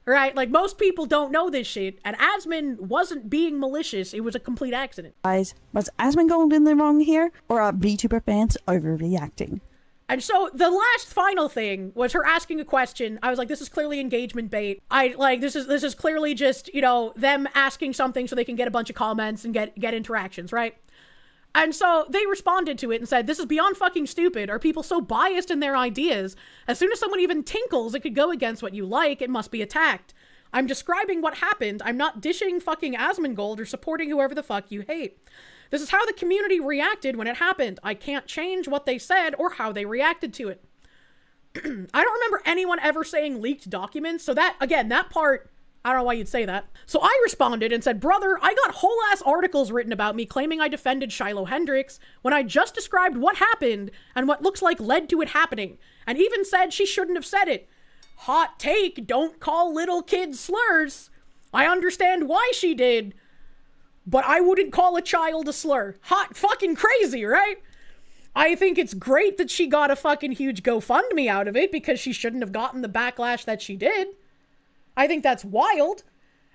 Right? Like, most people don't know this shit, and Asmon wasn't being malicious. It was a complete accident. Guys, was Asmongold in the wrong here, or are VTuber fans overreacting? And so, the last final thing was her asking a question. I was like, this is clearly engagement bait. This is clearly just, you know, them asking something so they can get a bunch of comments and get interactions, right? And so they responded to it and said, this is beyond fucking stupid. Are people so biased in their ideas? As soon as someone even tinkles, it could go against what you like. It must be attacked. I'm describing what happened. I'm not dishing fucking Asmongold or supporting whoever the fuck you hate. This is how the community reacted when it happened. I can't change what they said or how they reacted to it. I don't remember anyone ever saying leaked documents. So that, again, that part, I don't know why you'd say that. So I responded and said, brother, I got whole ass articles written about me claiming I defended Shiloh Hendricks when I just described what happened and what looks like led to it happening, and even said she shouldn't have said it. Hot take, don't call little kids slurs. I understand why she did, but I wouldn't call a child a slur. Hot fucking crazy, right? I think it's great that she got a fucking huge GoFundMe out of it because she shouldn't have gotten the backlash that she did. I think that's wild.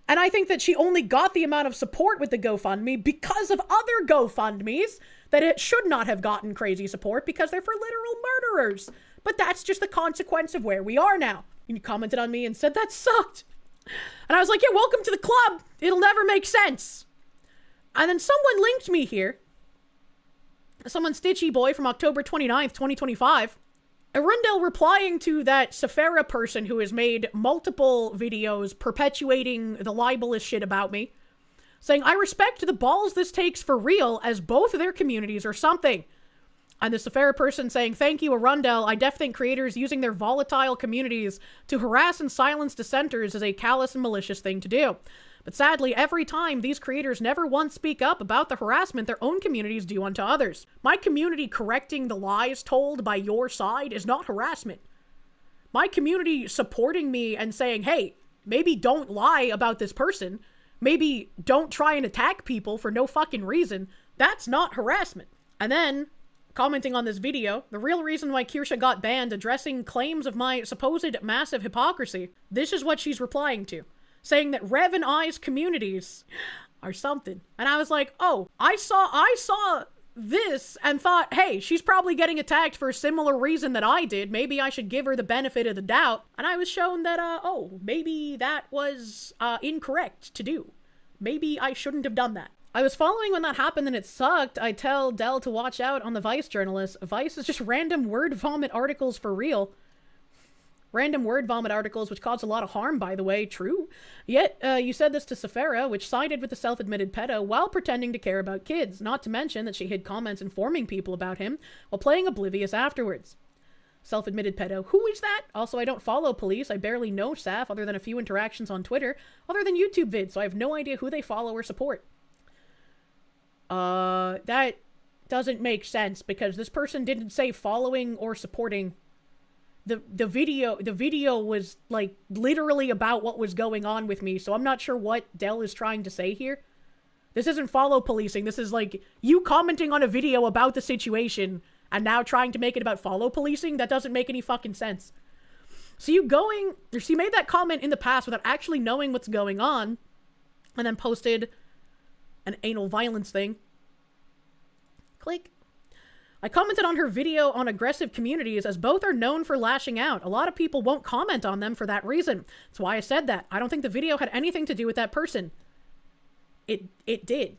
And I think that she only got the amount of support with the GoFundMe because of other GoFundMes that it should not have gotten crazy support because they're for literal murderers. But that's just the consequence of where we are now. And you commented on me and said, that sucked. And I was like, yeah, welcome to the club. It'll never make sense. And then someone linked me here. Someone Stitchy Boy from October 29th, 2025. Arundel replying to that Sephara person who has made multiple videos perpetuating the libelous shit about me, saying, I respect the balls this takes for real, as both of their communities are something. And the Sephara person saying, thank you, Arundel. I def think creators using their volatile communities to harass and silence dissenters is a callous and malicious thing to do. But sadly, every time, these creators never once speak up about the harassment their own communities do unto others. My community correcting the lies told by your side is not harassment. My community supporting me and saying, hey, maybe don't lie about this person, maybe don't try and attack people for no fucking reason, that's not harassment. And then, commenting on this video, the real reason why Kirsche got banned addressing claims of my supposed massive hypocrisy, this is what she's replying to, saying that Rev and I's communities are something. And I was like, oh, I saw this and thought, hey, she's probably getting attacked for a similar reason that I did. Maybe I should give her the benefit of the doubt. And I was shown that, oh, maybe that was incorrect to do. Maybe I shouldn't have done that. I was following when that happened and it sucked. I tell Dell to watch out on the Vice journalists. Vice is just random word vomit articles for real. Random word vomit articles, which cause a lot of harm, by the way. True. Yet, you said this to Sephora, which sided with the self-admitted pedo while pretending to care about kids. Not to mention that she hid comments informing people about him while playing oblivious afterwards. Self-admitted pedo. Who is that? Also, I don't follow police. I barely know Saf other than a few interactions on Twitter, other than YouTube vids, so I have no idea who they follow or support. That doesn't make sense because this person didn't say following or supporting. The video was, like, literally about what was going on with me, so I'm not sure what Dell is trying to say here. This isn't follow policing. This is, like, you commenting on a video about the situation and now trying to make it about follow policing? That doesn't make any fucking sense. So you made that comment in the past without actually knowing what's going on, and then posted an anal violence thing. Click. I commented on her video on aggressive communities as both are known for lashing out. A lot of people won't comment on them for that reason. That's why I said that. I don't think the video had anything to do with that person. It did.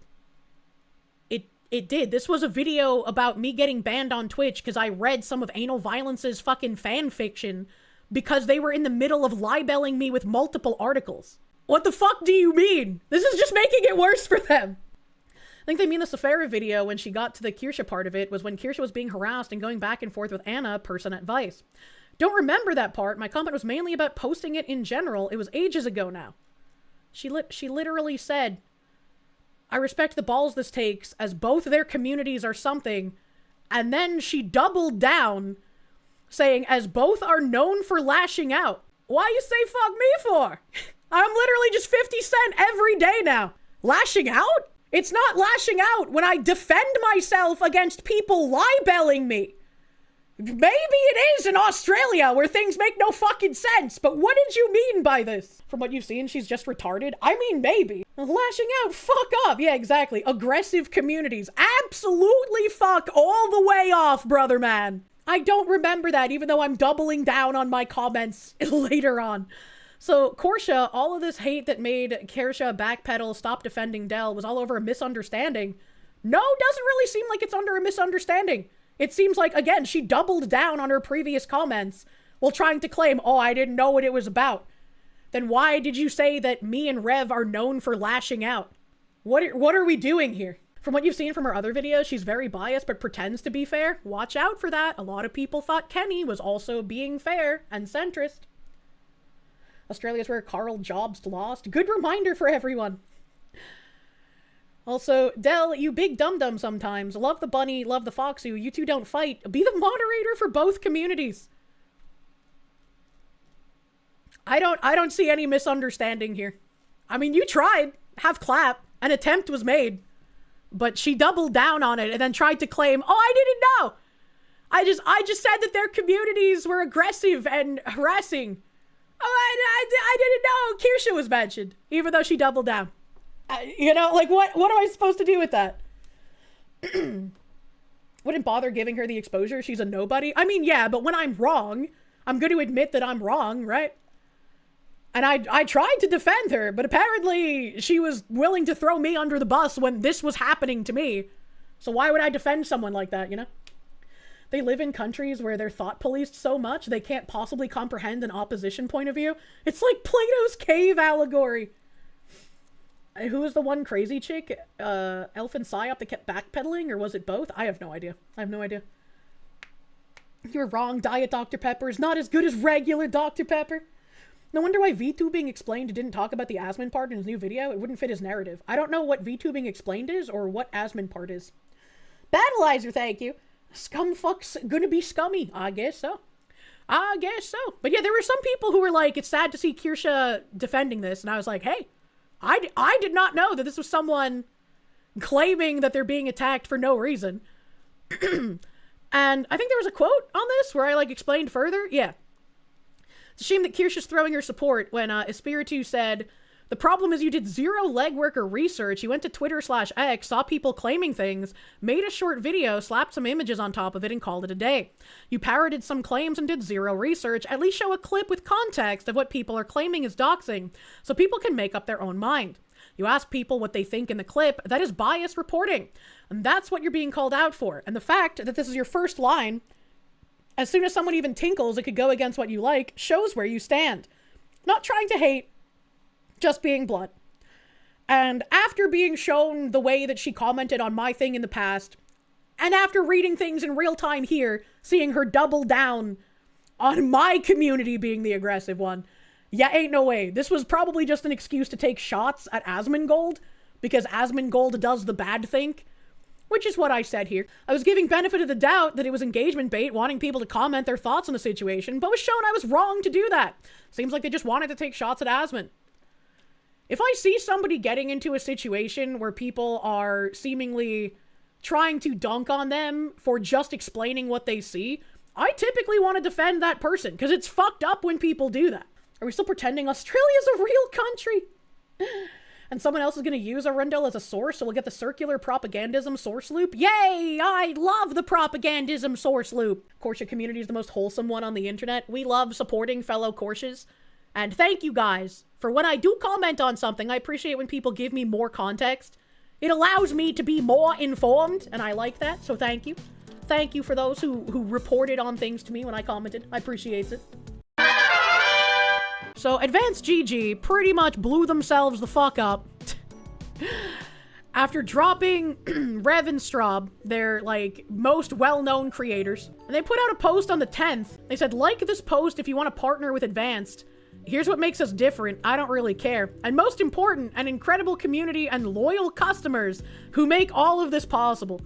It did. This was a video about me getting banned on Twitch because I read some of Anal Violence's fucking fan fiction because they were in the middle of libelling me with multiple articles. What the fuck do you mean? This is just making it worse for them. I think they mean the Sephora video when she got to the Kirsche part of it was when Kirsche was being harassed and going back and forth with Anna, a person at Vice. Don't remember that part. My comment was mainly about posting it in general. It was ages ago now. She literally said, I respect the balls this takes as both their communities are something. And then she doubled down saying, as both are known for lashing out. Why you say fuck me for? I'm literally just 50 Cent every day now. Lashing out? It's not lashing out when I defend myself against people libelling me. Maybe it is in Australia where things make no fucking sense, but what did you mean by this? From what you've seen, she's just retarded? I mean, maybe. Lashing out, fuck off. Yeah, exactly. Aggressive communities. Absolutely fuck all the way off, brother man. I don't remember that, even though I'm doubling down on my comments later on. So, Kirsche, all of this hate that made Kirsche backpedal, stop defending Dell, was all over a misunderstanding. No, doesn't really seem like it's under a misunderstanding. It seems like, again, she doubled down on her previous comments while trying to claim, oh, I didn't know what it was about. Then why did you say that me and Rev are known for lashing out? What are we doing here? From what you've seen from her other videos, she's very biased but pretends to be fair. Watch out for that. A lot of people thought Kenny was also being fair and centrist. Australia's where Carl Jobs lost. Good reminder for everyone. Also, Dell, you big dum-dum sometimes. Love the bunny, love the foxu. You two don't fight. Be the moderator for both communities. I don't see any misunderstanding here. I mean, you tried. Have clap. An attempt was made. But she doubled down on it and then tried to claim, oh, I didn't know. I just said that their communities were aggressive and harassing. Oh, I didn't know Kirsche was mentioned, even though she doubled down. You know, like, what am I supposed to do with that? Wouldn't bother giving her the exposure. She's a nobody. I mean, yeah, but when I'm wrong, I'm going to admit that I'm wrong, right? And I tried to defend her, but apparently she was willing to throw me under the bus when this was happening to me. So why would I defend someone like that, you know? They live in countries where they're thought policed so much they can't possibly comprehend an opposition point of view. It's like Plato's cave allegory. Who was the one crazy chick? Elf and Psyop that kept backpedaling, or was it both? I have no idea. You're wrong. Diet Dr. Pepper is not as good as regular Dr. Pepper. No wonder why VTubing Explained didn't talk about the Asmon part in his new video. It wouldn't fit his narrative. I don't know what VTubing Explained is or what Asmon part is. Battleizer, thank you. Scumfuck's gonna be scummy. I guess so. I guess so. But yeah, there were some people who were like, it's sad to see Kirsche defending this. And I was like, hey, I did not know that this was someone claiming that they're being attacked for no reason. And I think there was a quote on this where I like explained further. Yeah. It's a shame that Kirsche's throwing her support when Espiritu said, the problem is you did zero legwork or research. You went to Twitter/X, saw people claiming things, made a short video, slapped some images on top of it, and called it a day. You parroted some claims and did zero research. At least show a clip with context of what people are claiming is doxing, so people can make up their own mind. You ask people what they think in the clip. That is biased reporting. And that's what you're being called out for. And the fact that this is your first line, as soon as someone even tinkles, it could go against what you like, shows where you stand. Not trying to hate, just being blunt. And after being shown the way that she commented on my thing in the past, and after reading things in real time here, seeing her double down on my community being the aggressive one, yeah, ain't no way. This was probably just an excuse to take shots at Asmongold, because Asmongold does the bad thing, which is what I said here. I was giving benefit of the doubt that it was engagement bait, wanting people to comment their thoughts on the situation, but was shown I was wrong to do that. Seems like they just wanted to take shots at Asmon. If I see somebody getting into a situation where people are seemingly trying to dunk on them for just explaining what they see, I typically want to defend that person, because it's fucked up when people do that. Are we still pretending Australia's a real country? And someone else is going to use Arundel as a source, so we'll get the circular propagandism source loop? Yay! I love the propagandism source loop! Kirsche community is the most wholesome one on the internet. We love supporting fellow Kirsches. And thank you guys for when I do comment on something. I appreciate when people give me more context. It allows me to be more informed, and I like that, so thank you. Thank you for those who reported on things to me when I commented. I appreciate it. So, Advanced GG pretty much blew themselves the fuck up after dropping Rev and Straub, their, like, most well-known creators. And they put out a post on the 10th. They said, like this post if you want to partner with Advanced. Here's what makes us different. I don't really care. And most important, an incredible community and loyal customers who make all of this possible.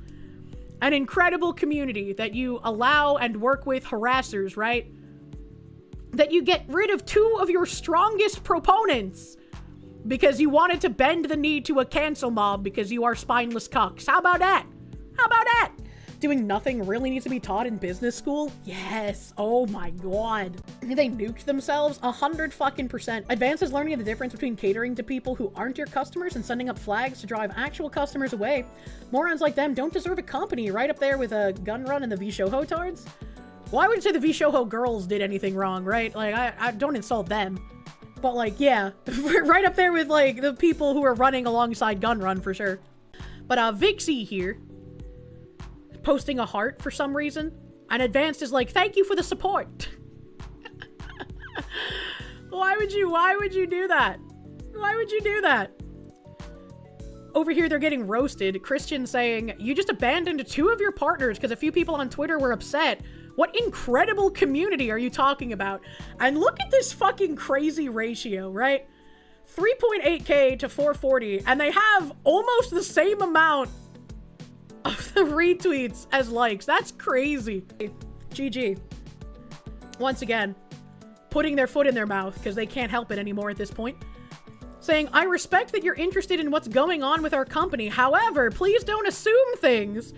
An incredible community that you allow and work with harassers, right? That you get rid of 2 of your strongest proponents because you wanted to bend the knee to a cancel mob because you are spineless cucks. How about that? How about that? Doing nothing really needs to be taught in business school? Yes. Oh my god. They nuked themselves 100%. Advance is learning the difference between catering to people who aren't your customers and sending up flags to drive actual customers away. Morons like them don't deserve a company, right up there with a gun run and the VShoho tards. Well, I wouldn't say the VShoho girls did anything wrong, right? Like, I don't insult them. But, like, yeah. Right up there with, like, the people who are running alongside Gunrun, for sure. But, Vixie here, posting a heart for some reason. And Advanced is like, thank you for the support. Why would you do that? Why would you do that? Over here, they're getting roasted. Christian saying, you just abandoned 2 of your partners because a few people on Twitter were upset. What incredible community are you talking about? And look at this fucking crazy ratio, right? 3.8k to 440, and they have almost the same amount of the retweets as likes. That's crazy. GG. Once again, putting their foot in their mouth because they can't help it anymore at this point. Saying, I respect that you're interested in what's going on with our company. However, please don't assume things.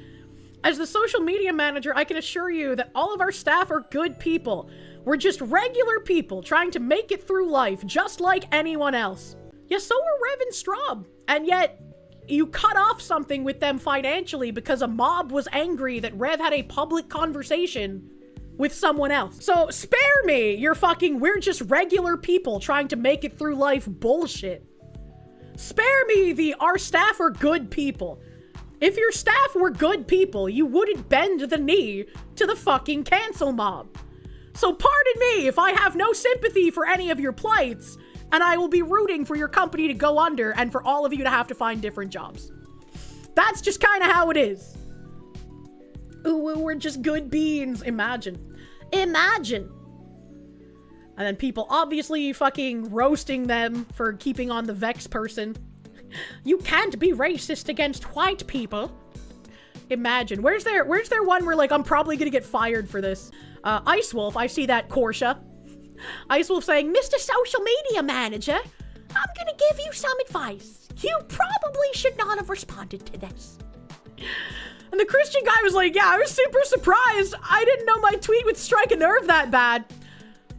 As the social media manager, I can assure you that all of our staff are good people. We're just regular people trying to make it through life, just like anyone else. Yeah, so were Rev and Straub. And yet, you cut off something with them financially because a mob was angry that Rev had a public conversation with someone else. So, spare me your fucking, we're just regular people trying to make it through life bullshit. Spare me the, our staff are good people. If your staff were good people, you wouldn't bend the knee to the fucking cancel mob. So pardon me if I have no sympathy for any of your plights, and I will be rooting for your company to go under and for all of you to have to find different jobs. That's just kind of how it is. Ooh, we're just good beans. Imagine. Imagine. And then people obviously fucking roasting them for keeping on the Vex person. You can't be racist against white people. Imagine. Where's their one where, like, I'm probably gonna get fired for this? Ice Wolf, I see that, Kirsche. Ice Wolf saying, Mr. Social Media Manager, I'm gonna give you some advice. You probably should not have responded to this. And the Christian guy was like, yeah, I was super surprised. I didn't know my tweet would strike a nerve that bad.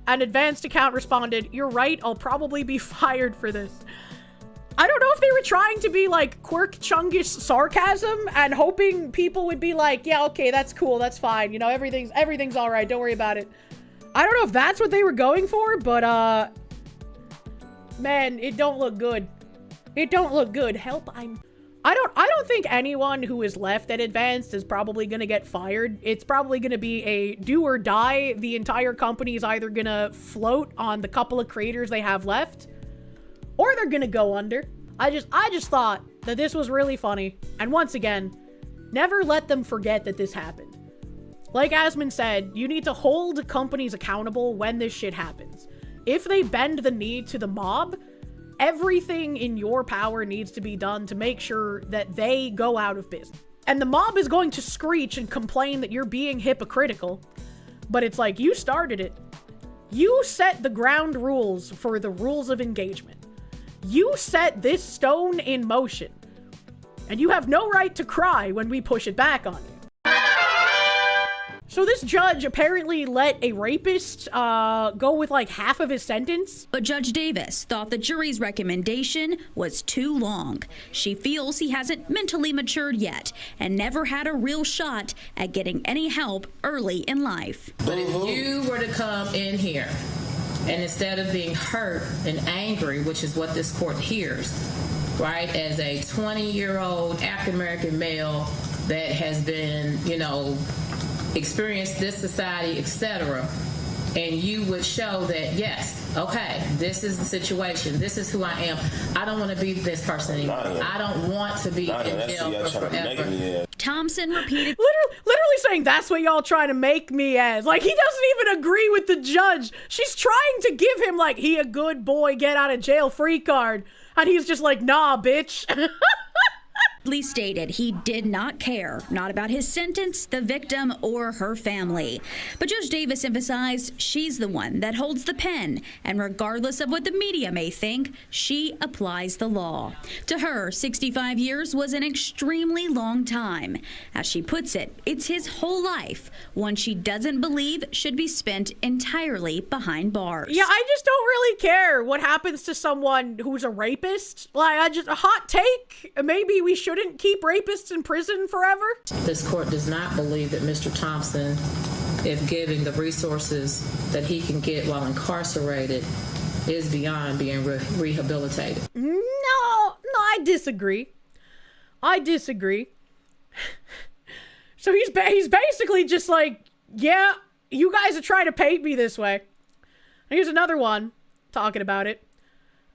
An advanced account responded, you're right, I'll probably be fired for this. I don't know if they were trying to be like quirk chungish sarcasm and hoping people would be like, yeah, okay, that's cool, that's fine. You know, everything's all right, don't worry about it. I don't know if that's what they were going for, but man, it don't look good. It don't look good. Help, I don't think anyone who is left at Advanced is probably gonna get fired. It's probably gonna be a do or die. The entire company is either gonna float on the couple of creators they have left, or they're gonna go under. I just thought that this was really funny. And once again, never let them forget that this happened. Like Asmund said, you need to hold companies accountable when this shit happens. If they bend the knee to the mob, everything in your power needs to be done to make sure that they go out of business. And the mob is going to screech and complain that you're being hypocritical, but it's like, you started it. You set the ground rules for the rules of engagement. You set this stone in motion, and you have no right to cry when we push it back on you. So this judge apparently let a rapist go with like half of his sentence. But Judge Davis thought the jury's recommendation was too long. She feels he hasn't mentally matured yet and never had a real shot at getting any help early in life. But if you were to come in here and instead of being hurt and angry, which is what this court hears, right, as a 20-year-old African-American male that has been, you know, experienced this society, etc., and you would show that, yes, okay, this is the situation, this is who I am, I don't want to be this person anymore. I don't want to be in jail for forever. Thompson repeated, literally saying, that's what y'all trying to make me as. Like, he doesn't even agree with the judge. She's trying to give him, like, he a good boy, get out of jail free card. And he's just like, nah, bitch. stated he did not care, not about his sentence, the victim, or her family. But Judge Davis emphasized she's the one that holds the pen, and regardless of what the media may think, she applies the law. To her, 65 years was an extremely long time. As she puts it, it's his whole life, one she doesn't believe should be spent entirely behind bars. Yeah, I just don't really care what happens to someone who's a rapist. Like, a hot take, maybe we shouldn't keep rapists in prison forever. This court does not believe that Mr. Thompson, if given the resources that he can get while incarcerated, is beyond being rehabilitated. No, I disagree. So he's basically just like, yeah, you guys are trying to paint me this way. And here's another one talking about it.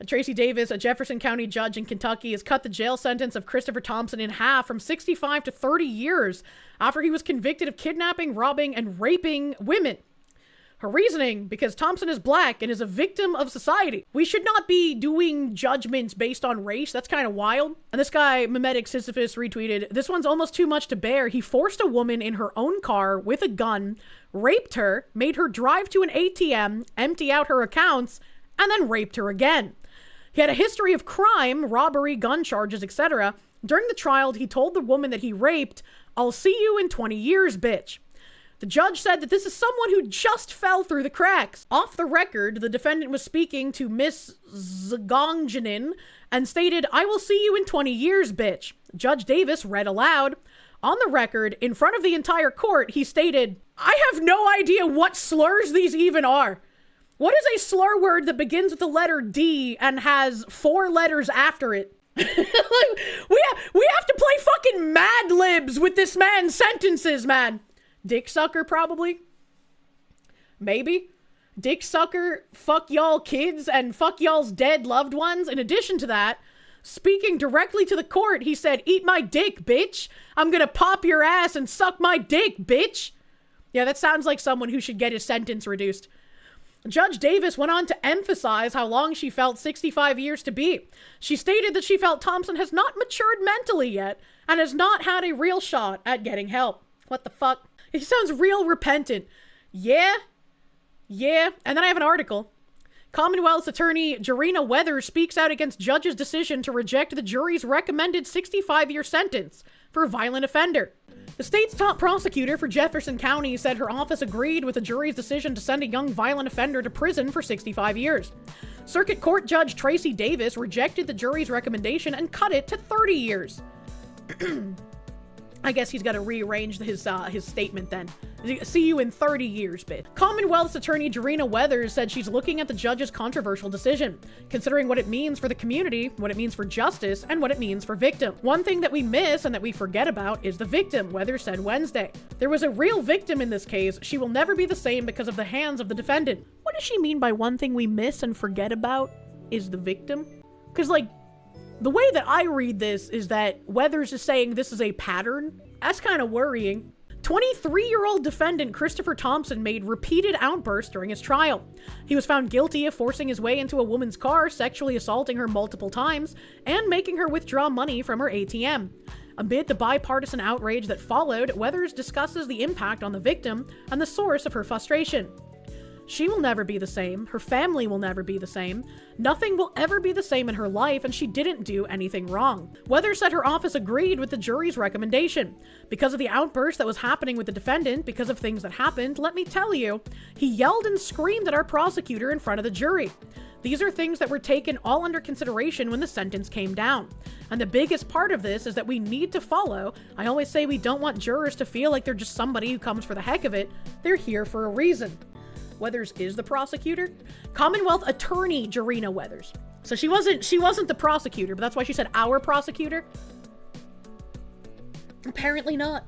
Tracy Davis, a Jefferson County judge in Kentucky, has cut the jail sentence of Christopher Thompson in half from 65 to 30 years after he was convicted of kidnapping, robbing, and raping women. Her reasoning, because Thompson is black and is a victim of society. We should not be doing judgments based on race. That's kind of wild. And this guy, Memetic Sisyphus, retweeted, this one's almost too much to bear. He forced a woman in her own car with a gun, raped her, made her drive to an ATM, empty out her accounts, and then raped her again. He had a history of crime, robbery, gun charges, etc. During the trial, he told the woman that he raped, I'll see you in 20 years, bitch. The judge said that this is someone who just fell through the cracks. Off the record, the defendant was speaking to Miss Zgonjanin and stated, I will see you in 20 years, bitch. Judge Davis read aloud. On the record, in front of the entire court, he stated, I have no idea what slurs these even are. What is a slur word that begins with the letter D and has 4 letters after it? Like, we have to play fucking Mad Libs with this man's sentences, man. Dick sucker, probably. Maybe. Dick sucker, fuck y'all kids, and fuck y'all's dead loved ones. In addition to that, speaking directly to the court, he said, eat my dick, bitch. I'm gonna pop your ass and suck my dick, bitch. Yeah, that sounds like someone who should get his sentence reduced. Judge Davis went on to emphasize how long she felt 65 years to be. She stated that she felt Thompson has not matured mentally yet and has not had a real shot at getting help. What the fuck? He sounds real repentant. Yeah. And then I have an article. Commonwealth's attorney Jarena Weathers speaks out against judge's decision to reject the jury's recommended 65-year sentence for a violent offender. The state's top prosecutor for Jefferson County said her office agreed with the jury's decision to send a young violent offender to prison for 65 years. Circuit Court Judge Tracy Davis rejected the jury's recommendation and cut it to 30 years. I guess he's got to rearrange his statement then. See you in 30 years, bitch. Commonwealth's attorney Jarena Weathers said she's looking at the judge's controversial decision, considering what it means for the community, what it means for justice, and what it means for victim. One thing that we miss and that we forget about is the victim, Weathers said Wednesday. There was a real victim in this case. She will never be the same because of the hands of the defendant. What does she mean by one thing we miss and forget about is the victim? Because, like, the way that I read this is that Weathers is saying this is a pattern. That's kind of worrying. 23-year-old defendant Christopher Thompson made repeated outbursts during his trial. He was found guilty of forcing his way into a woman's car, sexually assaulting her multiple times, and making her withdraw money from her ATM. Amid the bipartisan outrage that followed, Weathers discusses the impact on the victim and the source of her frustration. She will never be the same. Her family will never be the same. Nothing will ever be the same in her life, and she didn't do anything wrong. Weathers said her office agreed with the jury's recommendation. Because of the outburst that was happening with the defendant, because of things that happened, let me tell you, he yelled and screamed at our prosecutor in front of the jury. These are things that were taken all under consideration when the sentence came down. And the biggest part of this is that we need to follow. I always say we don't want jurors to feel like they're just somebody who comes for the heck of it. They're here for a reason. Weathers is the prosecutor. Commonwealth attorney Jarena Weathers. So she wasn't the prosecutor, but that's why she said our prosecutor. Apparently not.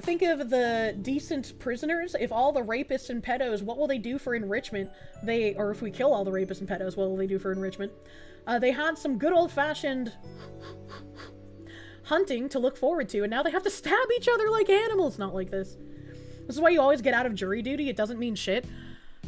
Think of the decent prisoners. If all the rapists and pedos, what will they do for enrichment? Or if we kill all the rapists and pedos, what will they do for enrichment? They had some good old-fashioned hunting to look forward to, and now they have to stab each other like animals. Not like this. This is why you always get out of jury duty. It doesn't mean shit.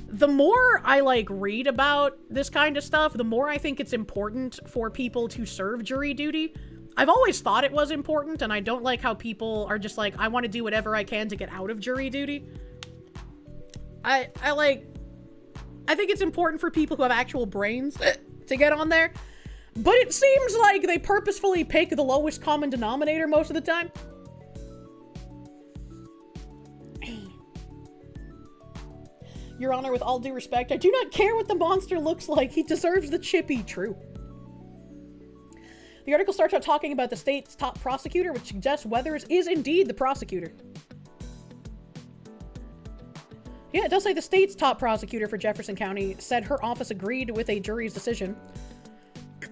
The more I, read about this kind of stuff, the more I think it's important for people to serve jury duty. I've always thought it was important, and I don't like how people are just like, I want to do whatever I can to get out of jury duty. I think it's important for people who have actual brains to get on there. But it seems like they purposefully pick the lowest common denominator most of the time. Your Honor, with all due respect, I do not care what the monster looks like. He deserves the chippy. True. The article starts out talking about the state's top prosecutor, which suggests Weathers is indeed the prosecutor. Yeah, it does say the state's top prosecutor for Jefferson County said her office agreed with a jury's decision.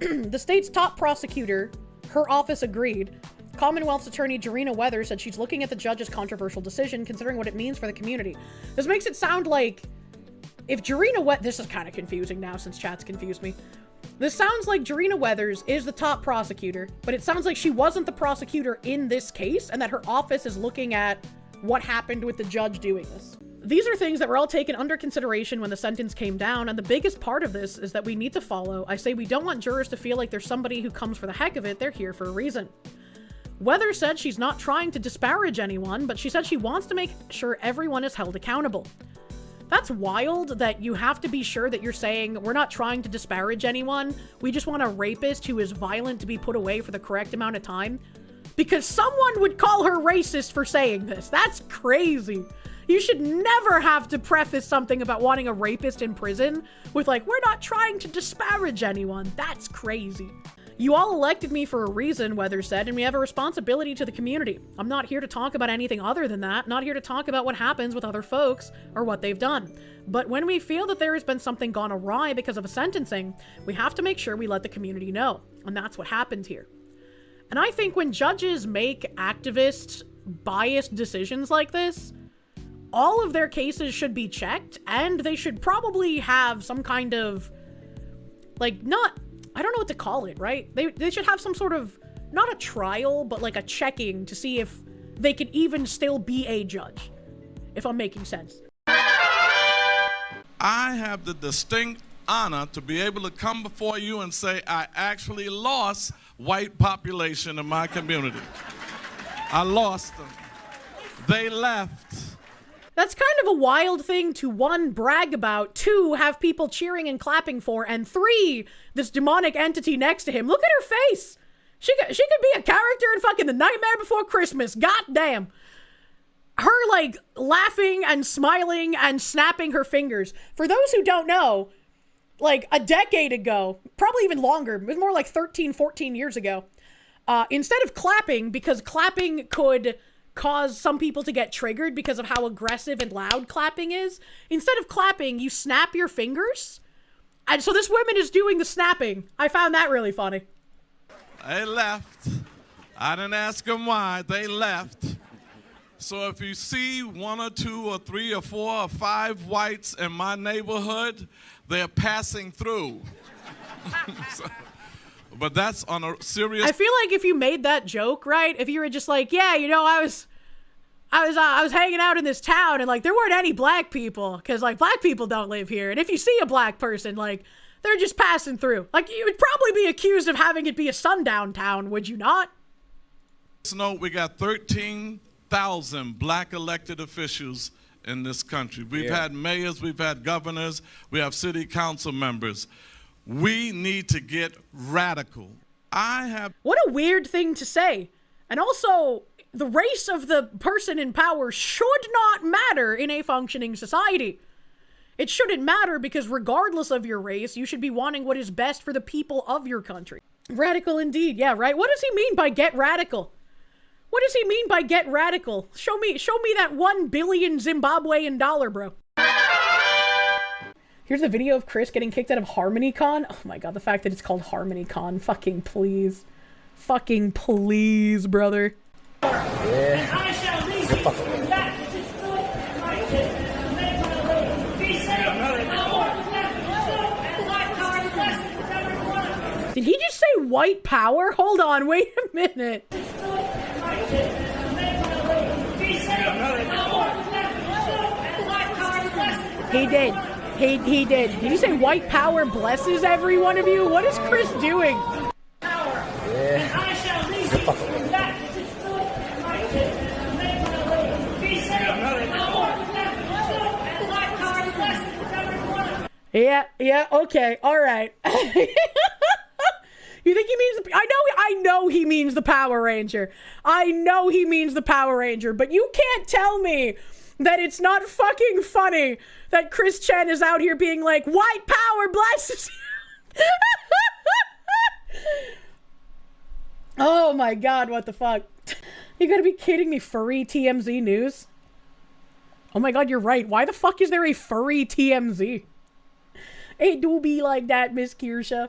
The state's top prosecutor, her office agreed. Commonwealth's attorney Jarena Weathers said she's looking at the judge's controversial decision, considering what it means for the community. This makes it sound like if this is kind of confusing now since chat's confused me. This sounds like Jarena Weathers is the top prosecutor, but it sounds like she wasn't the prosecutor in this case and that her office is looking at what happened with the judge doing this. These are things that were all taken under consideration when the sentence came down, and the biggest part of this is that we need to follow. I say we don't want jurors to feel like there's somebody who comes for the heck of it. They're here for a reason. Weathers said she's not trying to disparage anyone, but she said she wants to make sure everyone is held accountable. That's wild that you have to be sure that you're saying, we're not trying to disparage anyone. We just want a rapist who is violent to be put away for the correct amount of time. Because someone would call her racist for saying this. That's crazy. You should never have to preface something about wanting a rapist in prison with we're not trying to disparage anyone. That's crazy. You all elected me for a reason, Weathers said, and we have a responsibility to the community. I'm not here to talk about anything other than that, not here to talk about what happens with other folks or what they've done. But when we feel that there has been something gone awry because of a sentencing, we have to make sure we let the community know. And that's what happened here. And I think when judges make activist, biased decisions like this, all of their cases should be checked, and they should probably have some kind of, I don't know what to call it, right? They should have some sort of, not a trial, but a checking to see if they could even still be a judge. If I'm making sense. I have the distinct honor to be able to come before you and say I actually lost white population in my community. I lost them. They left. That's kind of a wild thing to, 1, brag about, 2, have people cheering and clapping for, and 3, this demonic entity next to him. Look at her face. She could be a character in fucking The Nightmare Before Christmas. God damn. Her, like, laughing and smiling and snapping her fingers. For those who don't know, like, a decade ago, probably even longer, it was more like 13, 14 years ago, instead of clapping, because clapping could cause some people to get triggered because of how aggressive and loud clapping is, instead of clapping, you snap your fingers. And so this woman is doing the snapping. I found that really funny. They left. I didn't ask them why. They left. So if you see 1 or 2 or 3 or 4 or 5 whites in my neighborhood, they're passing through. But that's on a serious... I feel like if you made that joke, right? If you were just like, yeah, you know, I was hanging out in this town and, like, there weren't any black people because, like, black people don't live here. And if you see a black person, like, they're just passing through. Like, you would probably be accused of having it be a sundown town, would you not? No, we got 13,000 black elected officials in this country. We've had mayors, we've had governors, we have city council members. We need to get radical. What a weird thing to say. And also, the race of the person in power should not matter in a functioning society. It shouldn't matter because regardless of your race, you should be wanting what is best for the people of your country. Radical indeed, yeah, right? What does he mean by get radical? What does he mean by get radical? Show me that 1 billion Zimbabwean dollar, bro. Here's a video of Chris getting kicked out of HarmonyCon. Oh my god, the fact that it's called HarmonyCon. Fucking please. Fucking please, brother. Did he just say white power? Hold on, wait a minute. He did. He did. Did you say white power blesses every one of you? What is Chris doing? Yeah, okay, alright. You think he means I know he means the Power Ranger. I know he means the Power Ranger, but you can't tell me that it's not fucking funny that Chris Chen is out here being like, white power blesses you. Oh my god, what the fuck? You gotta be kidding me, furry TMZ news? Oh my god, you're right. Why the fuck is there a furry TMZ? It do be like that, Miss Kirsche.